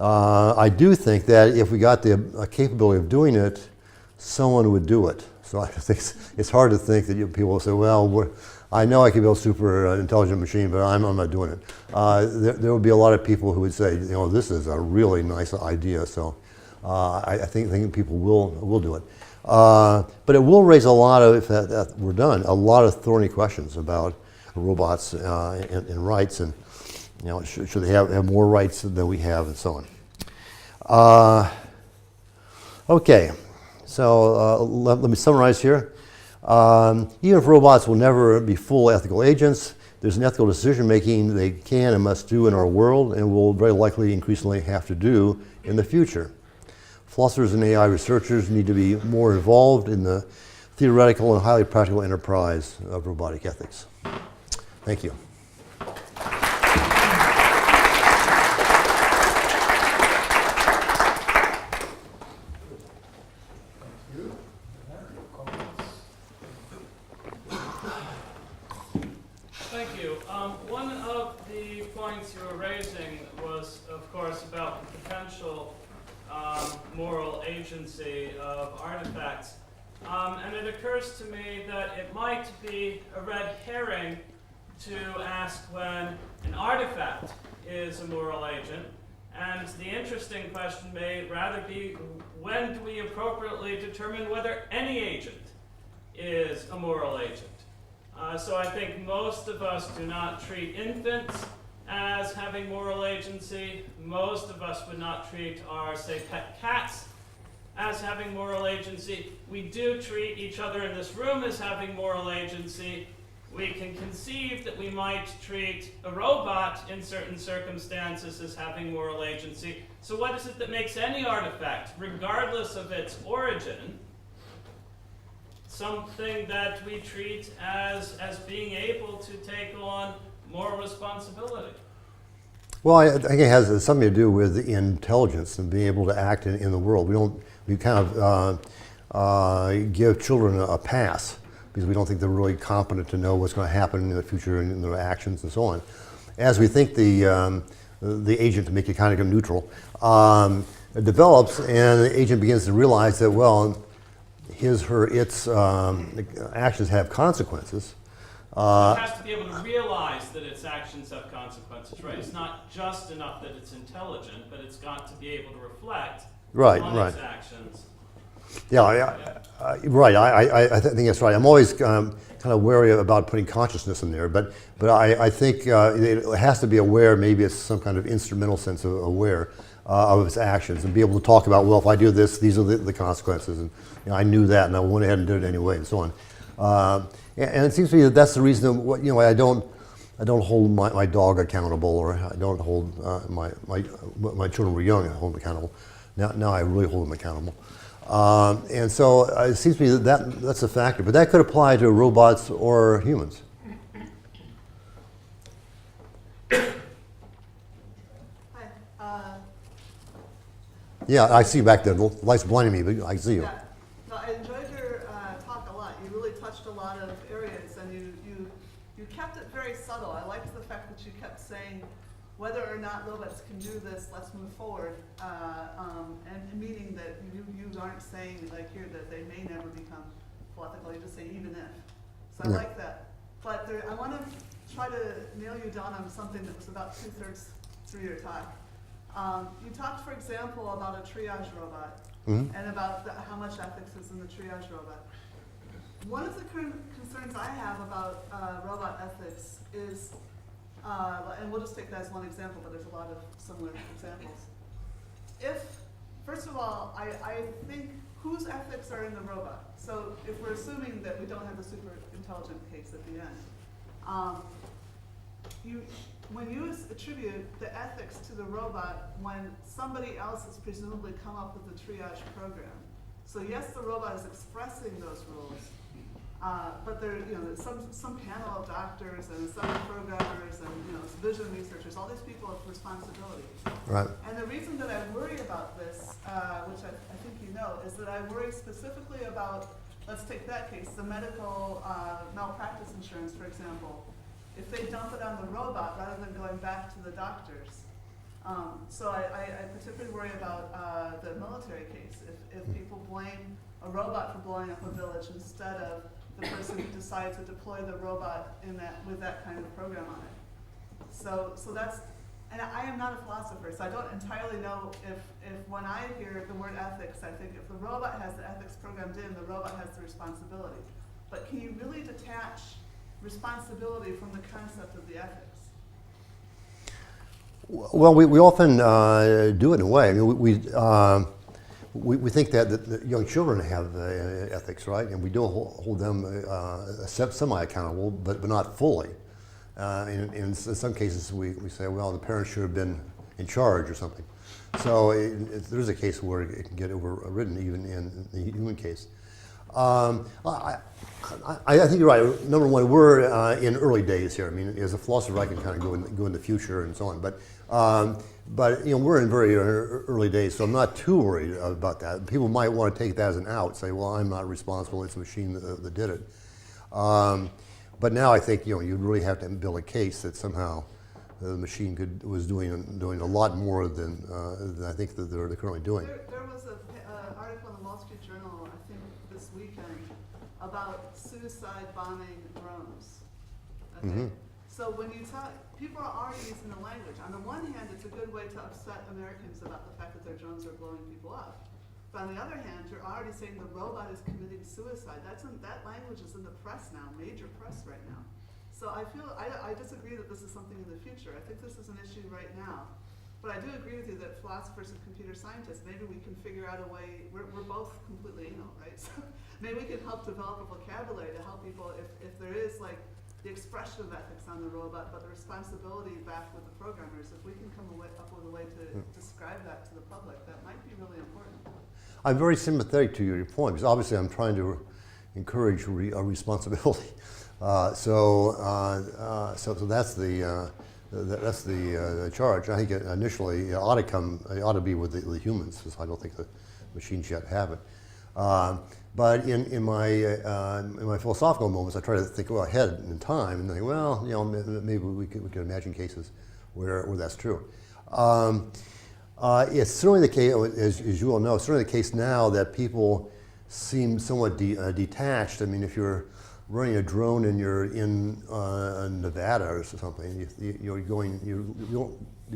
Speaker 1: I do think that if we got the capability of doing it someone would do it. So I think it's hard to think that people will say, well, I know I can build a super intelligent machine, but I'm not doing it. There would be a lot of people who would say, this is a really nice idea. So I think people will do it. But it will raise a lot of, if that were done, a lot of thorny questions about robots and rights, and should they have more rights than we have, and so on. Okay, so let me summarize here. Even if robots will never be full ethical agents, there's an ethical decision making they can and must do in our world, and will very likely increasingly have to do in the future. Philosophers and AI researchers need to be more involved in the theoretical and highly practical enterprise of robotic ethics. Thank you.
Speaker 3: Thank you. One of the points you were raising was, of course, about the potential moral agency of artifacts. And it occurs to me that it might be a red herring to ask when an artifact is a moral agent. And the interesting question may rather be, when do we appropriately determine whether any agent is a moral agent? So I think most of us do not treat infants as having moral agency. Most of us would not treat our, say, pet cats as having moral agency. We do treat each other in this room as having moral agency. We can conceive that we might treat a robot in certain circumstances as having moral agency. So what is it that makes any artifact, regardless of its origin, something that we treat as being able to take on moral responsibility?
Speaker 1: Well, I think it has something to do with intelligence and being able to act in the world. We kind of give children a pass because we don't think they're really competent to know what's going to happen in the future and their actions and so on. As we think the agent, to make it kind of neutral, it develops, and the agent begins to realize that, well, its actions have consequences.
Speaker 3: So it has to be able to realize that its actions have consequences, right? It's not just enough that it's intelligent, but it's got to be able to reflect on its actions.
Speaker 1: Yeah, right. I think that's right. I'm always kind of wary about putting consciousness in there, but I think it has to be aware. Maybe it's some kind of instrumental sense of aware of its actions, and be able to talk about, well, if I do this, these are the consequences, and I knew that, and I went ahead and did it anyway, and so on. And it seems to me that that's the reason I don't hold my dog accountable, or I don't hold my children were young, I hold them accountable. Now I really hold them accountable. And so it seems to me that's a factor, but that could apply to robots or humans.
Speaker 4: Hi.
Speaker 1: Yeah, I see you back there. The light's blinding me, but I see you.
Speaker 4: Yeah. No, I enjoyed your talk a lot. You really touched a lot of areas, and you kept it very subtle. I liked the fact that you kept saying whether or not robots can do this, let's move forward, and meaning that you aren't saying like here that they may never become full ethical. You just say even if. So I like that. But I want to try to nail you down on something that was about 2/3 through your talk. You talked, for example, about a triage robot, and about how much ethics is in the triage robot. One of the concerns I have about robot ethics is, and we'll just take that as one example, but there's a lot of similar examples. First of all, I think whose ethics are in the robot? So if we're assuming that we don't have the super intelligent case at the end, when you attribute the ethics to the robot when somebody else has presumably come up with the triage program. So yes, the robot is expressing those rules, but there's some panel of doctors and some programmers and vision researchers, all these people have responsibility.
Speaker 1: Right.
Speaker 4: And the reason that I worry about this, which I think you know, is that I worry specifically about, let's take that case, the medical malpractice insurance, for example. If they dump it on the robot rather than going back to the doctors. So I particularly worry about the military case. If people blame a robot for blowing up a village instead of the person who decided to deploy the robot in that, with that kind of program on it. So that's, and I am not a philosopher, so I don't entirely know if when I hear the word ethics, I think if the robot has the ethics programmed in, the robot has the responsibility. But can you really detach responsibility from the concept of the ethics?
Speaker 1: Well, we often do it in a way. I mean, we think that young children have ethics, right? And we do hold them semi-accountable, but not fully. In some cases, we say, well, the parents should have been in charge or something. So there's a case where it can get overridden, even in the human case. I think you're right. Number one, we're in early days here. I mean, as a philosopher, I can kind of go in the future and so on. But you know, we're in very early days, so I'm not too worried about that. People might want to take that as an out, say, well, I'm not responsible. It's a machine that did it. But now I think you really have to build a case that somehow the machine was doing a lot more than I think that they're currently doing.
Speaker 4: There was an article in the Wall Street Journal, I think this weekend, about suicide bombing drones. Okay?
Speaker 1: Mm-hmm.
Speaker 4: So when you talk, people are already using the language. On the one hand, it's a good way to upset Americans about the fact that their drones are blowing people up. But on the other hand, you're already saying the robot is committing suicide. That language is in the press now, major press right now. So I disagree that this is something in the future. I think this is an issue right now. But I do agree with you that philosophers and computer scientists, maybe we can figure out a way, we're both completely anal, right? So maybe we can help develop a vocabulary to help people if there is like the expression of ethics on the robot, but the responsibility back with the programmers. If we can come up with a way to describe that to the public, that might be really important.
Speaker 1: I'm very sympathetic to your point, because obviously I'm trying to encourage responsibility. So that's the charge. I think initially it ought to be with the humans, because I don't think the machines yet have it. But in my philosophical moments, I try to think ahead in time and think, well, maybe we could imagine cases where that's true. It's certainly the case, as you all know, certainly the case now that people seem somewhat detached. I mean, if you're running a drone and you're in Nevada or something, you're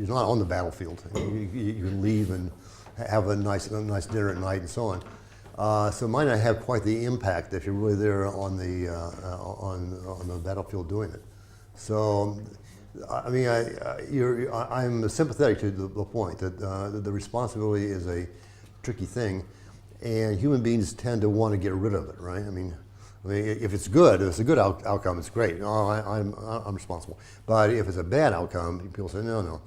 Speaker 1: not on the battlefield. You can leave and have a nice dinner at night and so on. So it might not have quite the impact if you're really there on the battlefield doing it. So, I mean, I'm sympathetic to the point that the responsibility is a tricky thing, and human beings tend to want to get rid of it, right? I mean, if it's good, if it's a good outcome, it's great. Oh, I'm responsible. But if it's a bad outcome, people say no.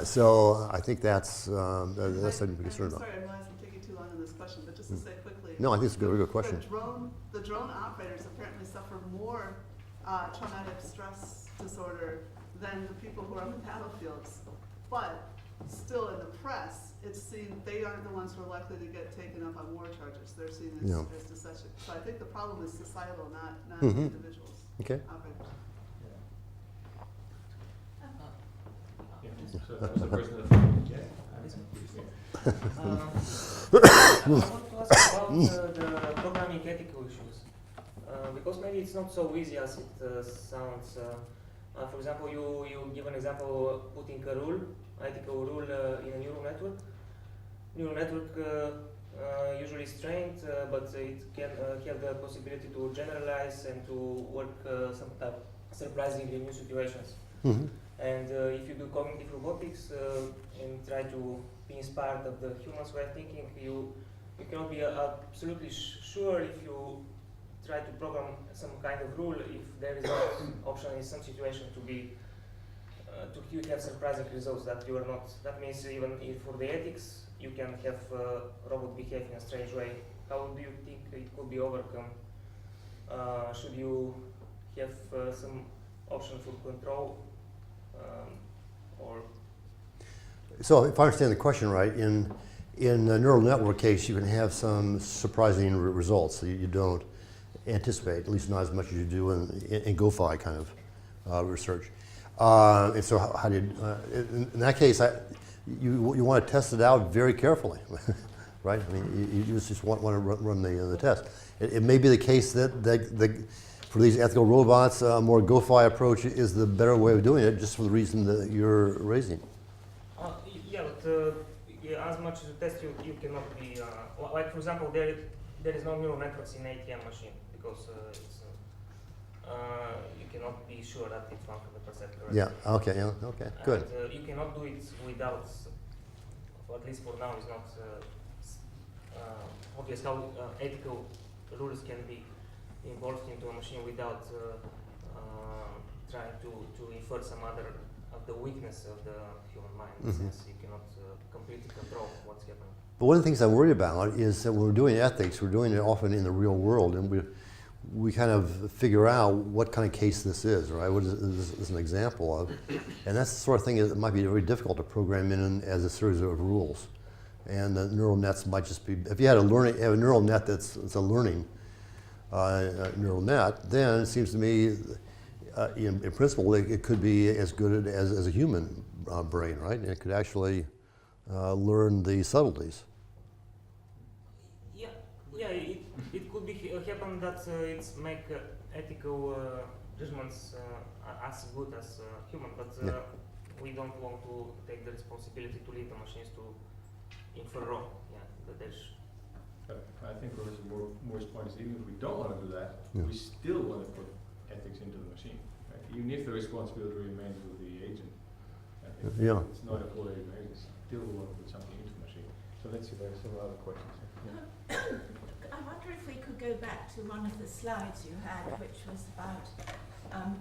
Speaker 1: So I think that's something to be concerned about.
Speaker 4: Sorry, I'm realizing I'm taking too long on this question, but just to say quickly.
Speaker 1: No, I think it's a very good question.
Speaker 4: The drone operators apparently suffer more traumatic stress disorder than the people who are on the battlefields. But still in the press, it's seen they aren't the ones who are likely to get taken up on war charges. They're seen as deception. So I think the problem is societal, not individuals.
Speaker 1: Okay.
Speaker 4: Operators.
Speaker 2: So that was the person in the front. Yeah.
Speaker 5: I want to ask about the programming ethical issues, because maybe it's not so easy as it sounds. For example, you give an example putting a rule, ethical rule in a neural network. Neural network usually is trained, but it can have the possibility to generalize and to work sometimes surprisingly new situations.
Speaker 1: Mm-hmm.
Speaker 5: And if you do cognitive robotics and try to be inspired of the human's way of thinking, you cannot be absolutely sure if you try to program some kind of rule if there is an option in some situation to have surprising results that you are not. That means even if for the ethics you can have robot behave in a strange way. How do you think it could be overcome? Should you have some option for control? Or
Speaker 1: So if I understand the question right, in the neural network case, you can have some surprising results that you don't anticipate, at least not as much as you do in GoFi kind of research. And so how do you, in that case, you want to test it out very carefully, right? I mean, you just want to run the test. It may be the case that for these ethical robots, a more GoFi approach is the better way of doing it, just for the reason that you're raising.
Speaker 5: Yeah, but yeah, as much as you test, you cannot be like, for example, there is no neural networks in ATM machine because you cannot be sure that it's 100% correct.
Speaker 1: Yeah. Okay. Yeah. Okay. Good.
Speaker 5: And, you cannot do it without, or at least for now, it's not obvious how ethical rules can be involved into a machine without trying to infer some other of the weakness of the human mind, since you cannot completely control what's happening.
Speaker 1: But one of the things I'm worried about is that when we're doing ethics, we're doing it often in the real world, and we kind of figure out what kind of case this is, right? What is this an example of? And that's the sort of thing that might be very difficult to program in as a series of rules. And the neural nets might just be, if you had a neural net that's a learning neural net, then it seems to me, in principle, it could be as good as a human brain, right? And it could actually learn the subtleties.
Speaker 5: Yeah, it could be happen that it's make ethical judgments as good as human, but we don't want to take the responsibility to lead the machines to infer wrong. Yeah, that there's.
Speaker 2: I think Professor Moor's point is, even if we don't want to do that, we still want to put ethics into the machine. Right? Even if the responsibility remains with the agent, I think it's not a full agent. We still want to put something into the machine. So let's see, there are several other questions.
Speaker 6: I wonder if we could go back to one of the slides you had, which was about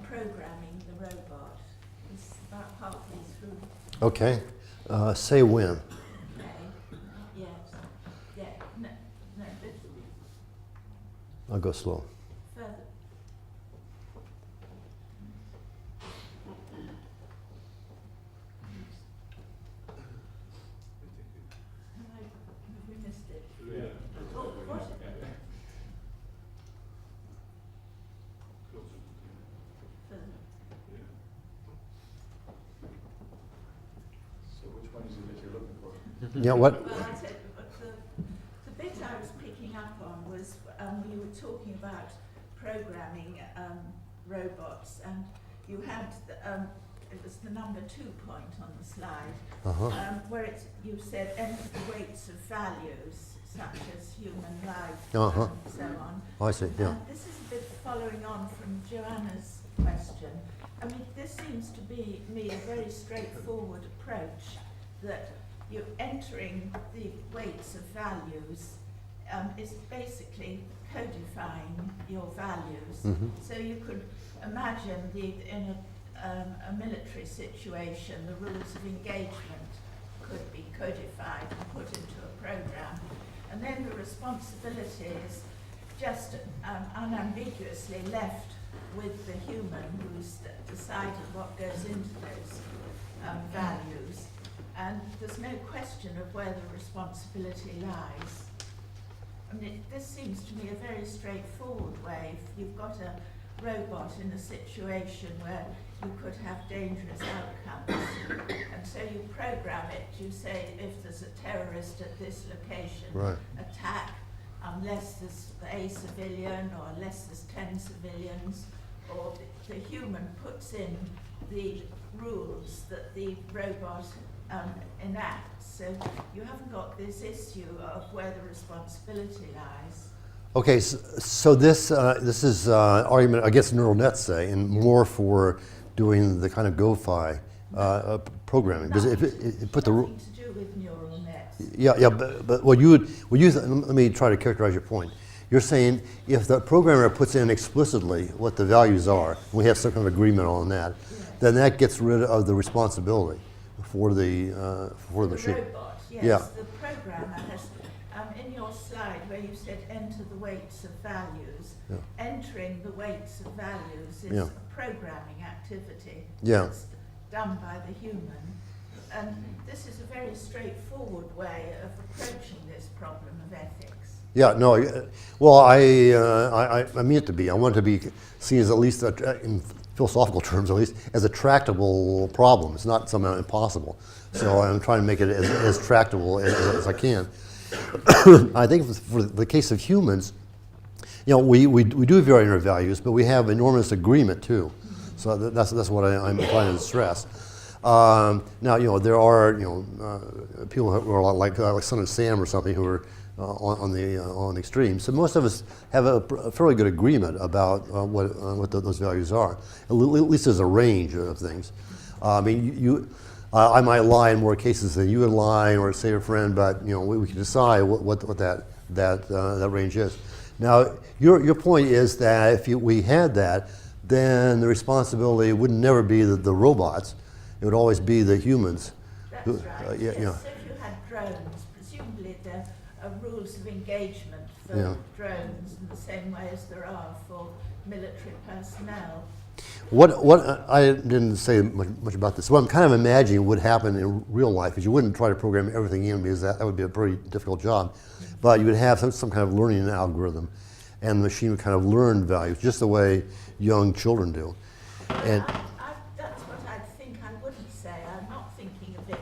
Speaker 6: programming the robot. It's about halfway through.
Speaker 1: Okay. Say when.
Speaker 6: Okay. Yes. Yeah. No. But
Speaker 1: I'll go slow.
Speaker 6: further. Have we missed it?
Speaker 2: Yeah.
Speaker 6: Oh, what? Further.
Speaker 2: So which one is it that you're looking for?
Speaker 1: Yeah. What?
Speaker 6: Well, I said, but the bit I was picking up on was you were talking about programming robots, and you had it was the number 2 point on the slide, where you said enter the weights of values such as human life and so on.
Speaker 1: I see. Yeah.
Speaker 6: This is a bit following on from Joanna's question. I mean, this seems to be me a very straightforward approach, that you're entering the weights of values is basically codifying your values. So you could imagine in a military situation, the rules of engagement could be codified and put into a program. And then the responsibility is just unambiguously left with the human who's decided what goes into those values. And there's no question of where the responsibility lies. I mean, this seems to me a very straightforward way. If you've got a robot in a situation where you could have dangerous outcomes, and so you program it, you say if there's a terrorist at this location, attack unless there's a civilian or unless there's 10 civilians, or the human puts in the rules that the robot enacts. So you haven't got this issue of where the responsibility lies.
Speaker 1: Okay, so this is argument against neural nets, say, and more for doing the kind of GoFi programming. Because it put the
Speaker 6: nothing to do with neural nets.
Speaker 1: Yeah, but what you let me try to characterize your point. You're saying if the programmer puts in explicitly what the values are, we have some kind of agreement on that, then that gets rid of the responsibility for the machine.
Speaker 6: Robot, yes.
Speaker 1: Yeah.
Speaker 6: The programmer has, in your slide where you said enter the weights of values, entering the weights of values is a programming activity that's done by the human. And this is a very straightforward way of approaching this problem of ethics.
Speaker 1: Yeah, no, well, I mean it to be. I want it to be seen as at least, in philosophical terms at least, as a tractable problem. It's not somehow impossible. So I'm trying to make it as tractable as I can. I think for the case of humans, we do vary in our values, but we have enormous agreement too. So that's what I'm trying to stress. Now, there are people who are like Son and Sam or something who are on the extreme. So most of us have a fairly good agreement about what those values are. At least there's a range of things. I mean, I might lie in more cases than you would lie, or say a friend, but we can decide what that range is. Now, your point is that if we had that, then the responsibility would never be the robots. It would always be the humans.
Speaker 6: That's right. Yes. So if you had drones, presumably there are rules of engagement for drones in the same way as there are for military personnel.
Speaker 1: What I didn't say much about this. What I'm kind of imagining would happen in real life is you wouldn't try to program everything in, because that would be a pretty difficult job. But you would have some kind of learning algorithm, and the machine would kind of learn values just the way young children do. And
Speaker 6: That's what I think I wouldn't say. I'm not thinking of it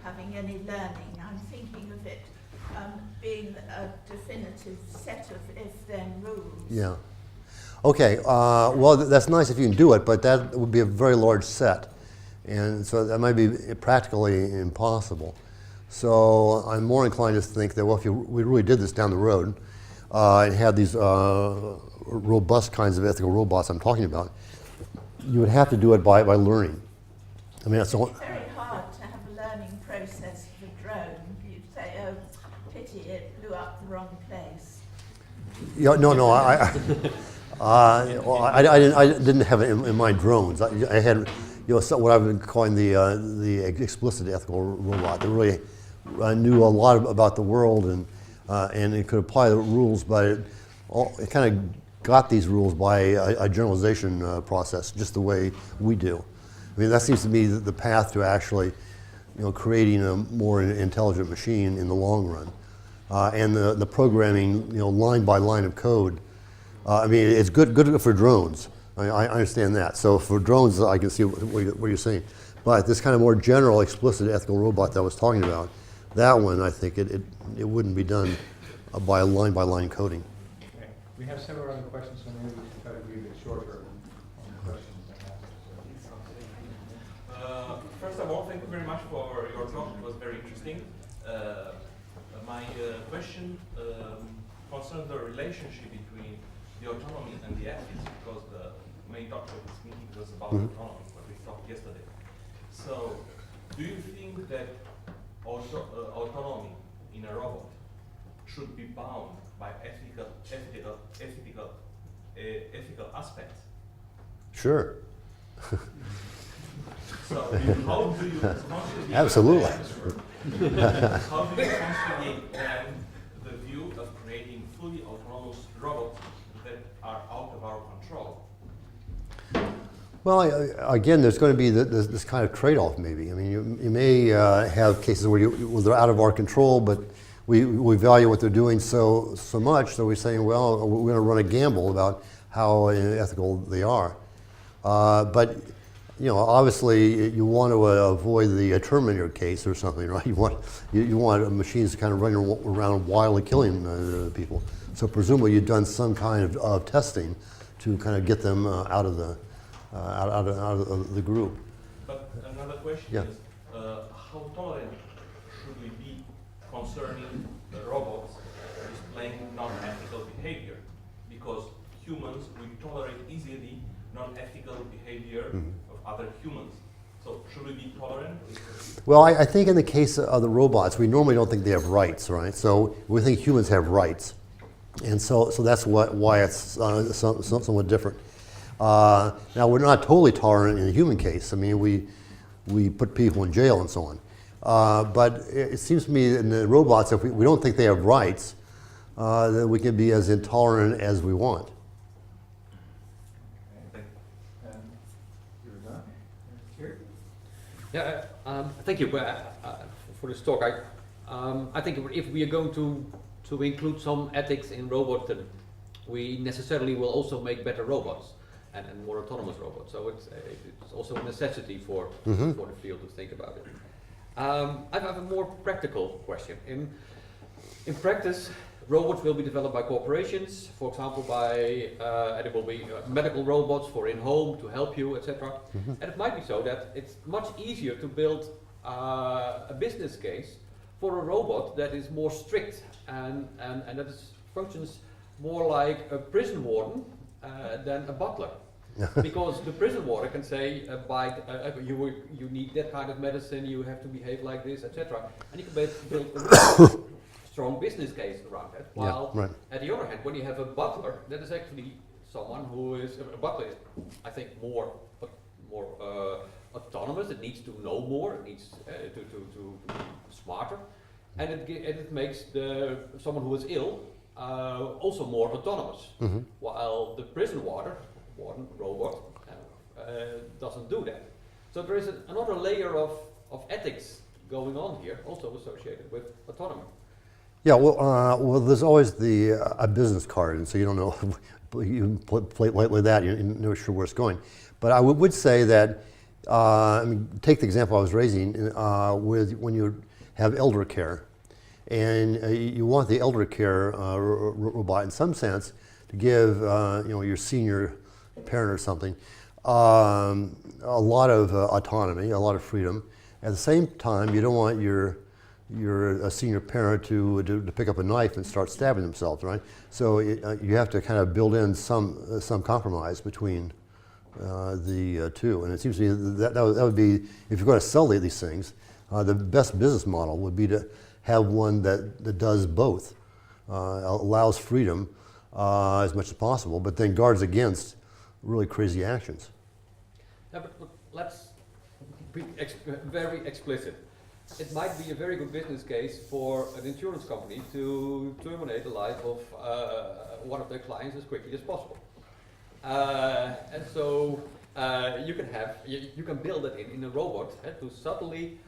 Speaker 6: having any learning. I'm thinking of it being a definitive set of if-then rules.
Speaker 1: Yeah. Okay, well, that's nice if you can do it, but that would be a very large set. And so that might be practically impossible. So I'm more inclined to think that, well, if we really did this down the road and had these robust kinds of ethical robots I'm talking about, you would have to do it by learning. I mean, that's all.
Speaker 6: It's very hard to have a learning process for a drone. You'd say, oh, pity it blew up the wrong place.
Speaker 1: Yeah, no, I didn't have it in mind drones. I had, what I've been calling the explicit ethical robot. That really knew a lot about the world and it could apply the rules, but it kind of got these rules by a generalization process, just the way we do. I mean, that seems to me the path to actually, creating a more intelligent machine in the long run, and the programming, line by line of code. I mean, it's good for drones. I understand that. So for drones, I can see what you're saying. But this kind of more general, explicit ethical robot that I was talking about, that one, I think it wouldn't be done by line coding.
Speaker 2: Okay. We have several other questions, so maybe we should try to be a bit shorter on the questions.
Speaker 7: First of all, thank you very much for your talk. It was very interesting. My question concerns the relationship between the autonomy and the ethics, because the main topic of this meeting was about autonomy, what we talked yesterday. So, do you think that autonomy in a robot should be bound by ethical aspects?
Speaker 1: Sure.
Speaker 7: So, how do you conciliate
Speaker 1: Absolutely.
Speaker 7: how do you conciliate then the view of creating fully autonomous robots that are out of our control?
Speaker 1: Well, again, there's going to be this kind of trade-off, maybe. I mean, you may have cases where they're out of our control, but we value what they're doing so much that we're saying, well, we're going to run a gamble about how ethical they are. But obviously, you want to avoid the Terminator case or something, right? You want machines kind of running around wildly killing people. So presumably, you've done some kind of testing to kind of get them out of the group.
Speaker 7: But another question is, how tolerant should we be concerning the robots displaying non-ethical behavior? Because humans, we tolerate easily non-ethical behavior of other humans. So should we be tolerant?
Speaker 1: Well, I think in the case of the robots, we normally don't think they have rights, right? So we think humans have rights. And so that's why it's somewhat different. Now, we're not totally tolerant in the human case. I mean, we put people in jail and so on. But it seems to me in the robots, if we don't think they have rights, then we can be as intolerant as we want.
Speaker 2: You're done? Here?
Speaker 8: Yeah, thank you for this talk. I think if we are going to include some ethics in robots, then we necessarily will also make better robots and more autonomous robots. So it's also a necessity for the field to think about it. I have a more practical question. In practice, robots will be developed by corporations, for example, and it will be medical robots for in-home to help you, etc. And it might be so that it's much easier to build a business case for a robot that is more strict and that functions more like a prison warden than a butler. Because the prison warden can say, you need that kind of medicine, you have to behave like this, etc. And you can build a strong business case around that. While at the other hand, when you have a butler, that is actually someone who is a butler is, I think, more autonomous. It needs to know more. It needs to be smarter, and it makes someone who is ill also more autonomous. While the prison warden robot doesn't do that. So there is another layer of ethics going on here, also associated with autonomy.
Speaker 1: Yeah, well, there's always a business card, and so you don't know, you play it lightly that, you're not sure where it's going. But I would say that, take the example I was raising with when you have elder care, and you want the elder care robot, in some sense, to give your senior parent or something a lot of autonomy, a lot of freedom. At the same time, you don't want your senior parent to pick up a knife and start stabbing themselves, right? So you have to kind of build in some compromise between the two. And it seems to me that would be, if you're going to sell these things, the best business model would be to have one that does both, allows freedom as much as possible, but then guards against really crazy actions.
Speaker 8: Yeah, but let's be very explicit. It might be a very good business case for an insurance company to terminate the life of one of their clients as quickly as possible. And so you can build it in a robot to subtly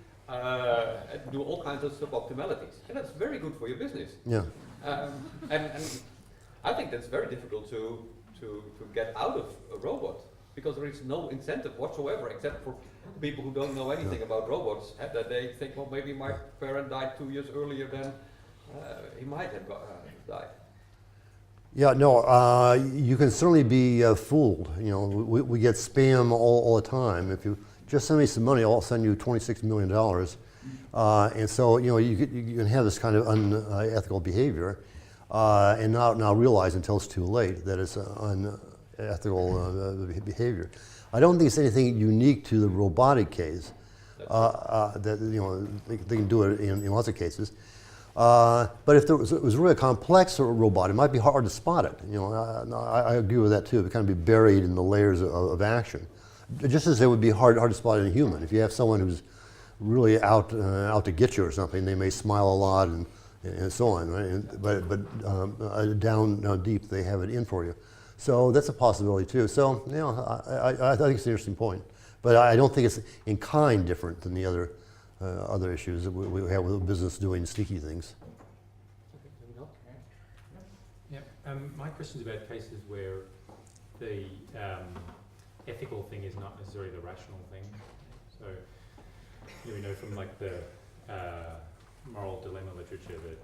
Speaker 8: do all kinds of suboptimalities, and that's very good for your business.
Speaker 1: Yeah.
Speaker 8: And I think that's very difficult to get out of a robot, because there is no incentive whatsoever, except for people who don't know anything about robots, that they think, well, maybe my parent died 2 years earlier than he might have died.
Speaker 1: Yeah, no, you can certainly be fooled. We get spam all the time. If you just send me some money, I'll send you $26 million. And so, you can have this kind of unethical behavior and not realize until it's too late that it's unethical behavior. I don't think it's anything unique to the robotic case. That they can do it in lots of cases. But if it was really a complex robot, it might be hard to spot it. I agree with that too. It would kind of be buried in the layers of action, just as it would be hard to spot in a human. If you have someone who's really out to get you or something, they may smile a lot and so on, right? But down deep, they have it in for you. So that's a possibility too. So I think it's an interesting point, but I don't think it's in kind different than the other issues that we have with business doing sneaky things.
Speaker 9: Yeah. My question is about cases where the ethical thing is not necessarily the rational thing. So we know from like the moral dilemma literature that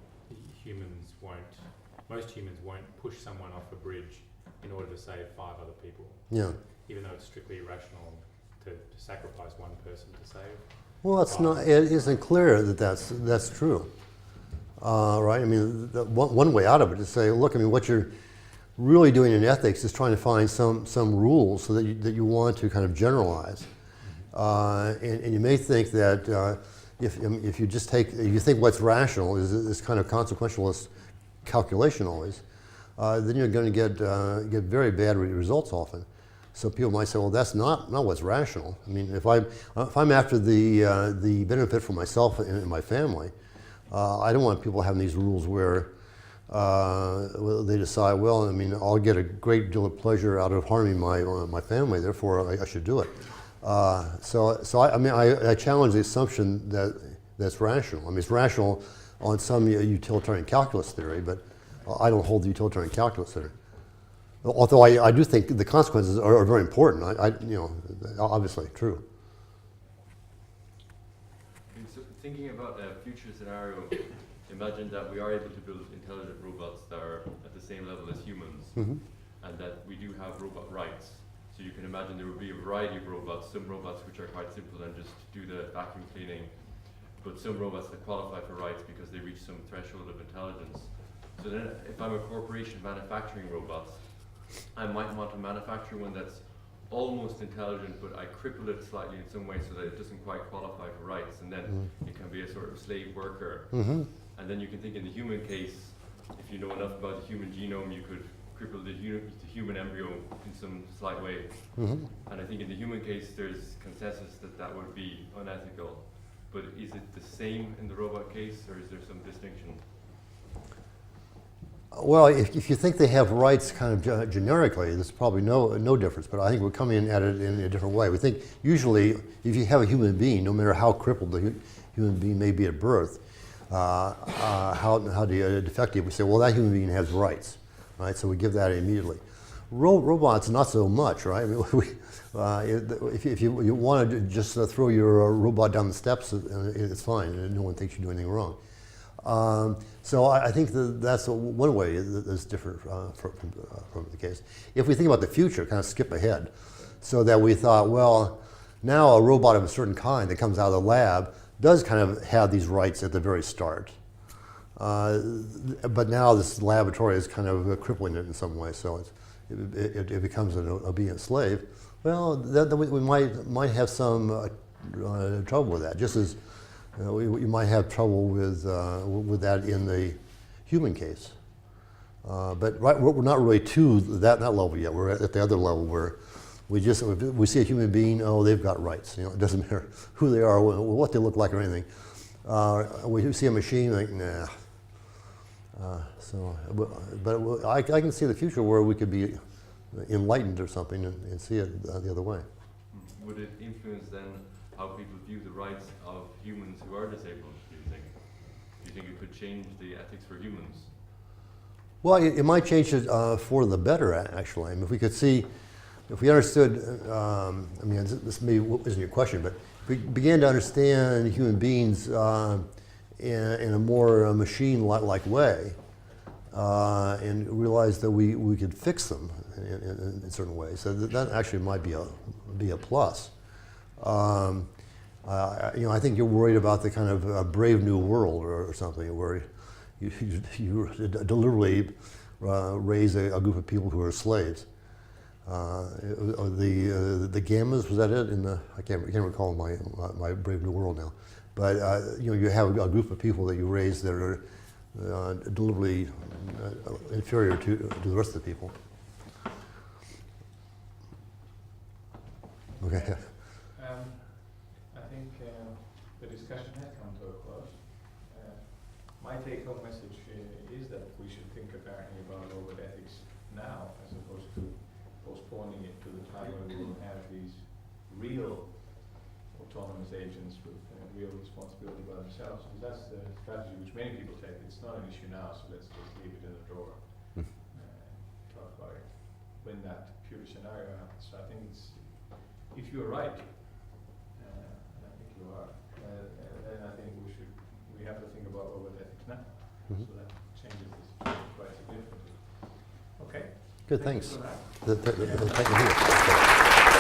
Speaker 9: most humans won't push someone off a bridge in order to save 5 other people.
Speaker 1: Yeah.
Speaker 9: Even though it's strictly irrational to sacrifice one person to save.
Speaker 1: Well, it isn't clear that that's true, right? I mean, one way out of it is to say, look, I mean, what you're really doing in ethics is trying to find some rules so that you want to kind of generalize, and you may think that if you think what's rational is this kind of consequentialist calculation always, then you're going to get very bad results often. So people might say, well, that's not what's rational. I mean, if I'm after the benefit for myself and my family, I don't want people having these rules where they decide, well, I mean, I'll get a great deal of pleasure out of harming my family, therefore I should do it. So I challenge the assumption that that's rational. I mean, it's rational on some utilitarian calculus theory, but I don't hold the utilitarian calculus theory. Although I do think the consequences are very important. Obviously true.
Speaker 10: So thinking about a future scenario imagine that we are able to build intelligent robots that are at the same level as humans,
Speaker 1: Mhm.
Speaker 10: and that we do have robot rights. So you can imagine there would be a variety of robots, some robots which are quite simple and just do the vacuum cleaning, but some robots that qualify for rights because they reach some threshold of intelligence. So then if I'm a corporation manufacturing robots, I might want to manufacture one that's almost intelligent, but I cripple it slightly in some way so that it doesn't quite qualify for rights, and then it can be a sort of slave worker.
Speaker 1: Mhm.
Speaker 10: And then you can think in the human case, if you know enough about the human genome, you could cripple the human embryo in some slight way.
Speaker 1: Mhm.
Speaker 10: And I think in the human case, there's consensus that that would be unethical. But is it the same in the robot case, or is there some distinction?
Speaker 1: Well, if you think they have rights kind of generically, there's probably no difference, but I think we're coming at it in a different way. We think usually if you have a human being, no matter how crippled the human being may be at birth, how defective, we say, well, that human being has rights, right? So we give that immediately. Robots, not so much, right? I mean, if you want to just throw your robot down the steps, it's fine. No one thinks you do anything wrong. So I think that's one way that's different from the case. If we think about the future, kind of skip ahead, so that we thought, well, now a robot of a certain kind that comes out of the lab does kind of have these rights at the very start. But now this laboratory is kind of crippling it in some way, so it becomes an obedient slave. Well, then we might have some trouble with that, just as you might have trouble with that in the human case. But we're not really to that level yet. We're at the other level where we see a human being, oh, they've got rights. You know, it doesn't matter who they are, what they look like, or anything. We see a machine, like, nah. But I can see the future where we could be enlightened or something and see it the other way.
Speaker 10: Would it influence then how people view the rights of humans who are disabled, do you think? Do you think it could change the ethics for humans?
Speaker 1: Well, it might change it for the better, actually. I mean, if we could see, if we understood, I mean, this maybe isn't your question, but if we began to understand human beings in a more machine-like way, and realize that we could fix them in certain ways, so that actually might be a plus. I think you're worried about the kind of Brave New World or something where you deliberately raise a group of people who are slaves. The Gammas, was that it? I can't recall my Brave New World now. But you have a group of people that you raise that are deliberately inferior to the rest of the people. Okay.
Speaker 2: I think the discussion has come to a close. My take-home message is that we should think apparently about robot ethics now, as opposed to postponing it to the time when we will have these real autonomous agents with real responsibility by themselves. Because that's the strategy which many people take. It's not an issue now, so let's just leave it in the drawer. Talk about it when that future scenario happens. So I think if you're right, and I think you are, then I think we have to think about robot ethics now. So that changes this quite significantly. Okay.
Speaker 1: Good, thanks.
Speaker 2: Thank you for that.
Speaker 1: Thank you.